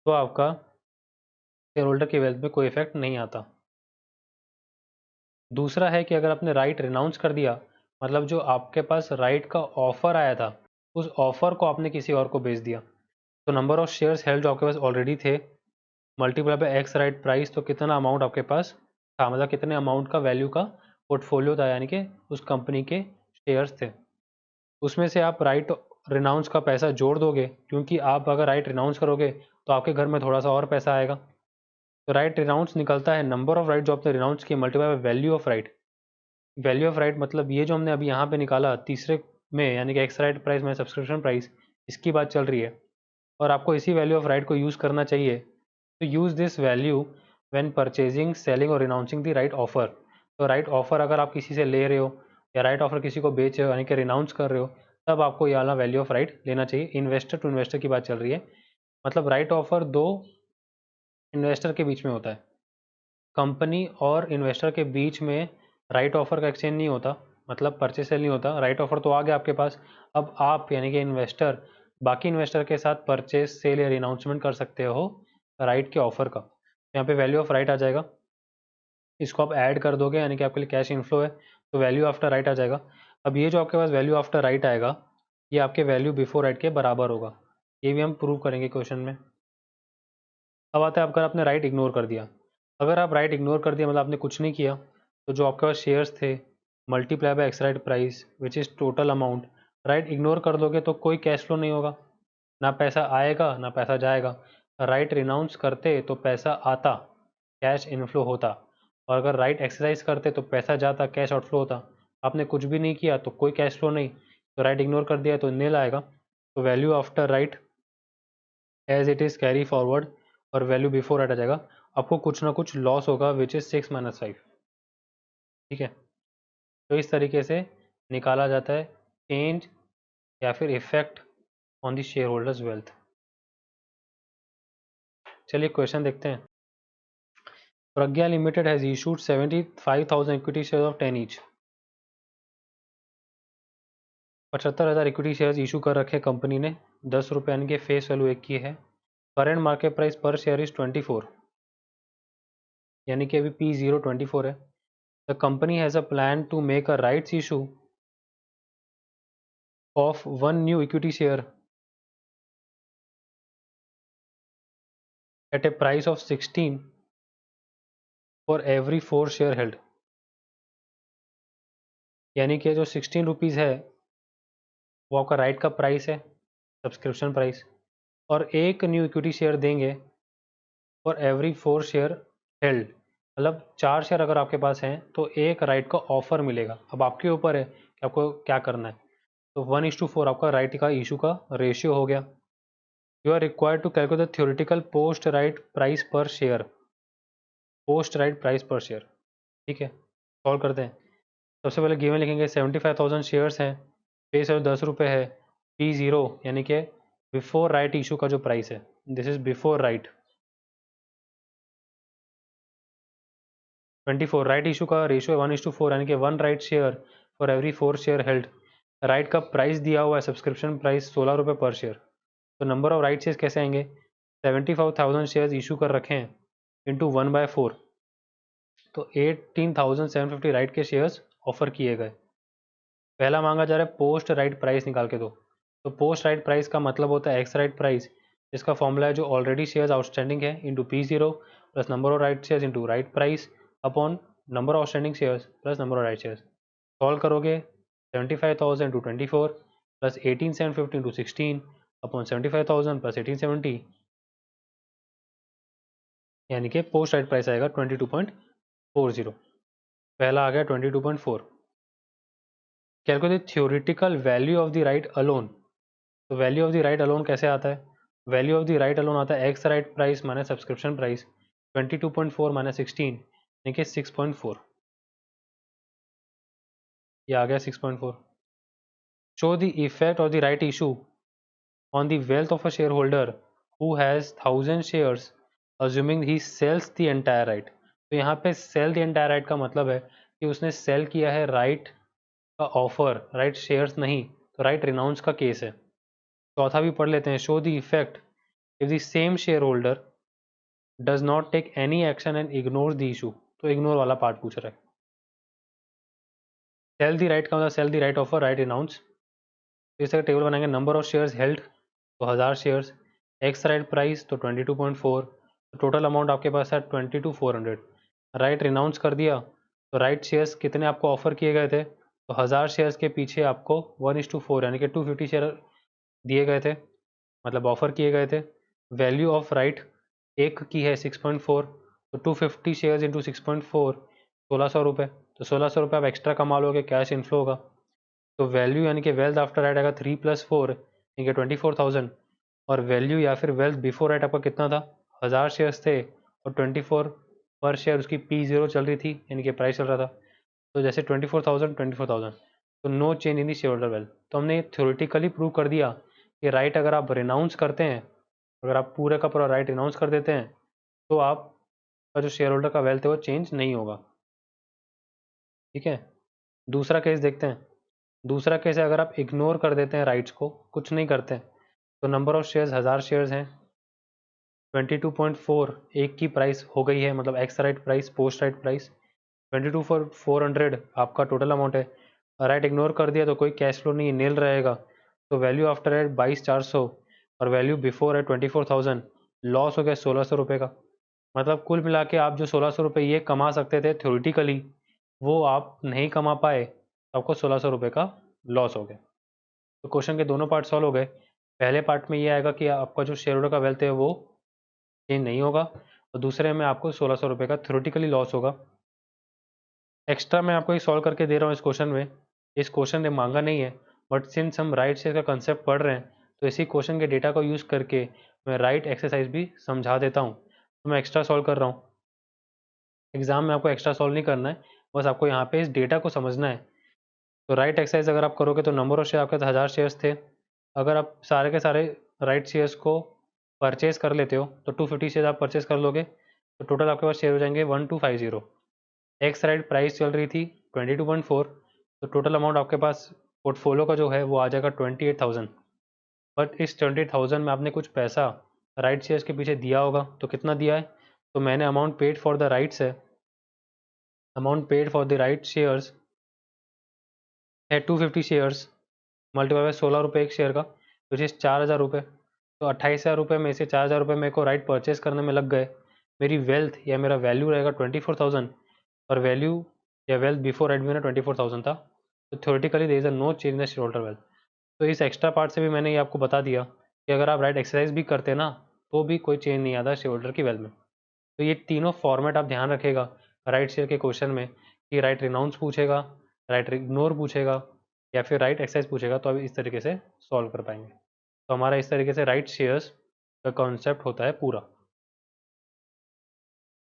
Speaker 1: तो आपका शेयर होल्डर की वेल्थ में कोई इफेक्ट नहीं आता। दूसरा है कि अगर आपने राइट रिनाउंस कर दिया, मतलब जो आपके पास राइट का ऑफर आया था उस ऑफर को आपने किसी और को बेच दिया, तो नंबर ऑफ शेयर्स हेल्ड जो आपके पास ऑलरेडी थे multiply by x right price, तो कितना अमाउंट आपके पास था, मतलब कितने अमाउंट का वैल्यू का पोर्टफोलियो था, यानी कि उस कंपनी के शेयर्स थे, उसमें से आप राइट रिनाउंस का पैसा जोड़ दोगे, क्योंकि आप अगर राइट रिनाउंस करोगे तो आपके घर में थोड़ा सा और पैसा आएगा। तो राइट रिनाउंस निकलता है नंबर ऑफ राइट जो आपने रिनाउंस किए multiply by value of right. Value of right मतलब ये जो हमने अभी यहाँ पे निकाला तीसरे में, यानी कि एक्स राइट प्राइस में सब्सक्रिप्शन प्राइस, इसकी बात चल रही है और आपको इसी वैल्यू ऑफ राइट को यूज़ करना चाहिए। तो use this value when purchasing, selling और रिनाउंसिंग द राइट ऑफर। तो राइट ऑफर अगर आप किसी से ले रहे हो या राइट ऑफर किसी को बेच रहे हो, यानी कि रिनाउंस कर रहे हो, तब आपको ये वाला वैल्यू ऑफ राइट लेना चाहिए। इन्वेस्टर टू इन्वेस्टर की बात चल रही है, मतलब राइट ऑफर दो इन्वेस्टर के बीच में होता है। कंपनी और इन्वेस्टर के बीच में राइट ऑफर का एक्सचेंज नहीं होता, मतलब परचेस सेल नहीं होता। राइट ऑफर तो आ गया आपके पास, अब आप यानी कि इन्वेस्टर बाकी इन्वेस्टर के साथ परचेस सेल या रिनाउंसमेंट कर सकते हो राइट के ऑफर का। यहाँ पे वैल्यू ऑफ राइट आ जाएगा, इसको आप ऐड कर दोगे यानी कि आपके लिए कैश इनफ्लो है, तो वैल्यू आफ्टर राइट आ जाएगा। अब ये जो आपके पास वैल्यू आफ्टर राइट आएगा, ये आपके वैल्यू बिफोर राइट के बराबर होगा। ये भी हम प्रूव करेंगे क्वेश्चन में। अब आता है, अगर आपने राइट इग्नोर कर दिया, अगर आप राइट इग्नोर कर दिया मतलब आपने कुछ नहीं किया, तो जो आपके पास शेयर्स थे multiply by x right price which is total amount, right ignore कर दोगे तो कोई कैश फ्लो नहीं होगा, ना पैसा आएगा ना पैसा जाएगा। राइट रिनाउंस करते तो पैसा आता, कैश इनफ्लो होता, और अगर राइट एक्सरसाइज करते तो पैसा जाता, कैश आउटफ्लो होता। आपने कुछ भी नहीं किया तो कोई कैश फ्लो नहीं, तो राइट इग्नोर कर दिया तो नील आएगा। तो value after right as it is carry forward और वैल्यू बिफोर राइट आ जाएगा। आपको कुछ ना कुछ लॉस होगा विच इज़ 6 - 5। ठीक है, तो इस तरीके से निकाला जाता है चेंज या फिर effect on the shareholders wealth. चलिए क्वेश्चन देखते हैं। Pragya limited has issued 75,000 equity share of 10 each. 75,000 equity shares issue कर रखे कंपनी ने, 10 रुपये यानी कि फेस वैल्यू एक की है। Current market price per share is 24, यानी कि अभी P0 24 है। The company has a plan to make a rights issue of one new equity share at a price of 16 for every 4 share held. यानी कि जो 16 रुपीज़ है वो आपका राइट का प्राइस है, सब्सक्रिप्शन प्राइस, और एक न्यू इक्विटी शेयर देंगे फॉर एवरी 4 शेयर हेल्ड। मतलब 4 शेयर अगर आपके पास हैं तो एक राइट का ऑफर मिलेगा। अब आपके ऊपर है कि आपको क्या करना है। तो 1:4 आपका राइट का इशू का रेशियो हो गया। You are required to calculate the theoretical post right price per share, post right price per share. ठीक है, सॉल्व करते हैं। सबसे पहले गिवन लिखेंगे 75,000 शेयर्स हैं, फेस वैल्यू 10 रुपये है, P0 यानी कि बिफोर राइट इशू का जो प्राइस है, this is before right. 24 right issue का रेशियो है 1:4, यानी कि 1 right share for every 4 share held. Right का प्राइस दिया हुआ है सब्सक्रिप्शन प्राइस 16 रुपये पर शेयर। तो नंबर ऑफ राइट शेयर्स कैसे आएंगे, 75,000 शेयर्स इशू कर रखे हैं इंटू 1/4, तो 18,750 राइट के शेयर्स ऑफर किए गए। पहला मांगा जा रहा है पोस्ट राइट प्राइस निकाल के दो। तो पोस्ट राइट प्राइस का मतलब होता है एक्स राइट प्राइस, जिसका फॉर्मूला है जो ऑलरेडी शेयर्स आउटस्टैंडिंग है into P0 plus number of right shares into right price upon number of outstanding shares plus number of right shares. Solve करोगे 75,000 into 24 plus 18,750 into 16 upon 75,000 plus 1870, यानी कि पोस्ट राइट प्राइस आएगा 22.40। पहला आ गया 22.4। Calculate theoretical value of the right alone. तो value of the right alone कैसे आता है, value of the right alone आता है ex right price minus subscription price, 22.4 minus 16 यानी कि 6.4। ये आ गया 6.4। Show the effect of the right issue on the wealth of a shareholder who has 1000 shares assuming he sells the entire right. तो यहाँ पे सेल द एंटायर राइट का मतलब है कि उसने सेल किया है राइट का ऑफर, राइट शेयर्स नहीं, तो राइट रिनाउंस का केस है। चौथा भी पढ़ लेते हैं। Show the effect if the same share holder does not take any action and ignore the issue. तो इग्नोर वाला पार्ट पूछ रहा है। सेल द राइट का मतलब sell the right offer, right renounce. तो इस तरह टेबल बनाएंगे। नंबर ऑफ शेयर्स हेल्ड तो 1000 शेयर्स, एक्स राइट प्राइस तो 22.4, तो टोटल अमाउंट आपके पास है 22,400। राइट रिनाउंस कर दिया तो राइट शेयर्स कितने आपको ऑफर किए गए थे, तो 1000 शेयर्स के पीछे आपको 1:4 यानी कि 250 शेयर दिए गए थे, मतलब ऑफर किए गए थे। वैल्यू ऑफ राइट एक की है 6.4, तो 250 शेयर्स इंटू 6.4 1600 रुपये, तो 1600 रुपये आप एक्स्ट्रा कमा लोगे, कैश इनफ्लो होगा। तो वैल्यू यानी कि वेल्थ आफ्टर राइट आएगा 3+4 यानी कि 24,000, और वैल्यू या फिर वेल्थ बिफोर राइट आपका कितना था, 1000 शेयर्स थे और 24 पर शेयर उसकी P0 चल रही थी यानी कि प्राइस चल रहा था। तो जैसे 24,000 तो no change in the share holder wealth. तो हमने थ्योरेटिकली प्रूव कर दिया कि राइट अगर आप रिनाउंस करते हैं, अगर आप पूरे का पूरा राइट रिनाउंस कर देते हैं, तो आपका जो शेयर होल्डर का वेल्थ है वो चेंज नहीं होगा। ठीक है, दूसरा केस देखते हैं। दूसरा केस है अगर आप इग्नोर कर देते हैं राइट्स को, कुछ नहीं करते हैं, तो नंबर ऑफ शेयर्स 1000 शेयर्स हैं, 22.4 एक की प्राइस हो गई है, मतलब x right price post right price 22,400 आपका टोटल अमाउंट है। राइट इग्नोर कर दिया तो कोई कैश फ्लो नहीं, नील रहेगा। तो वैल्यू आफ्टर राइट 22,400 और वैल्यू बिफोर है 24,000, लॉस हो गया 1600 रुपये का। मतलब कुल मिला के आप जो 1600 रुपये ये कमा सकते थे थ्योरेटिकली, वो आप नहीं कमा पाए, तो आपको 1600 रुपये का लॉस हो गया। तो क्वेश्चन के दोनों पार्ट सॉल्व हो गए। पहले पार्ट में ये आएगा कि आपका जो शेयर होल्डर का वेल्थ है वो चेंज नहीं होगा, और दूसरे में आपको 1600 रुपये का थ्योरेटिकली लॉस होगा। एक्स्ट्रा मैं आपको एक सॉल्व करके दे रहा हूँ इस क्वेश्चन में। इस क्वेश्चन ने मांगा नहीं है, बट सिंस हम राइट शेयर का कंसेप्ट पढ़ रहे हैं, तो इसी क्वेश्चन के डेटा को यूज़ करके मैं राइट एक्सरसाइज भी समझा देता हूँ। तो मैं एक्स्ट्रा सॉल्व कर रहा हूँ। एग्जाम में आपको एक्स्ट्रा सॉल्व नहीं करना है, बस आपको यहाँ पे इस डेटा को समझना है। तो राइट एक्सरसाइज अगर आप करोगे तो नंबर ऑफ शेयर आपके 1000 शेयर्स थे। अगर आप सारे के सारे राइट शेयर्स को परचेज कर लेते हो तो 250 शेयर आप परचेज कर लोगे, तो टोटल आपके पास शेयर हो जाएंगे 1250। एक्स राइट प्राइस चल रही थी 22.4, तो टोटल अमाउंट आपके पास पोर्टफोलियो का जो है वो आ जाएगा 28,000। बट इस 28,000 में आपने कुछ पैसा राइट शेयर्स के पीछे दिया होगा, तो कितना दिया है, तो मैंने amount paid for the rights है, amount paid for the right shares है 250 शेयर्स मल्टीप्लाई बाय 16 रुपये एक शेयर का, विच इज़ 4,000 रुपये। तो 28,000 रुपये में से 4,000 रुपये मेरे को राइट परचेज करने में लग गए। मेरी वेल्थ या मेरा वैल्यू रहेगा 24,000, और वैल्यू या वेल्थ बिफोर राइट में 24,000 था। तो theoretically there is a no change in the share holder wealth. तो इस एक्स्ट्रा पार्ट से भी मैंने ये आपको बता दिया कि अगर आप राइट एक्सरसाइज भी करते ना, तो भी कोई चेंज नहीं आता शेयर होल्डर की वेल्थ में। तो ये तीनों फॉर्मेट आप ध्यान रखेगा राइट शेयर के क्वेश्चन में, कि राइट रिनाउंस पूछेगा, राइट इग्नोर पूछेगा, या फिर राइट एक्सरसाइज पूछेगा, तो आप इस तरीके से सॉल्व कर पाएंगे। तो हमारा इस तरीके से राइट शेयर्स का कॉन्सेप्ट होता है पूरा।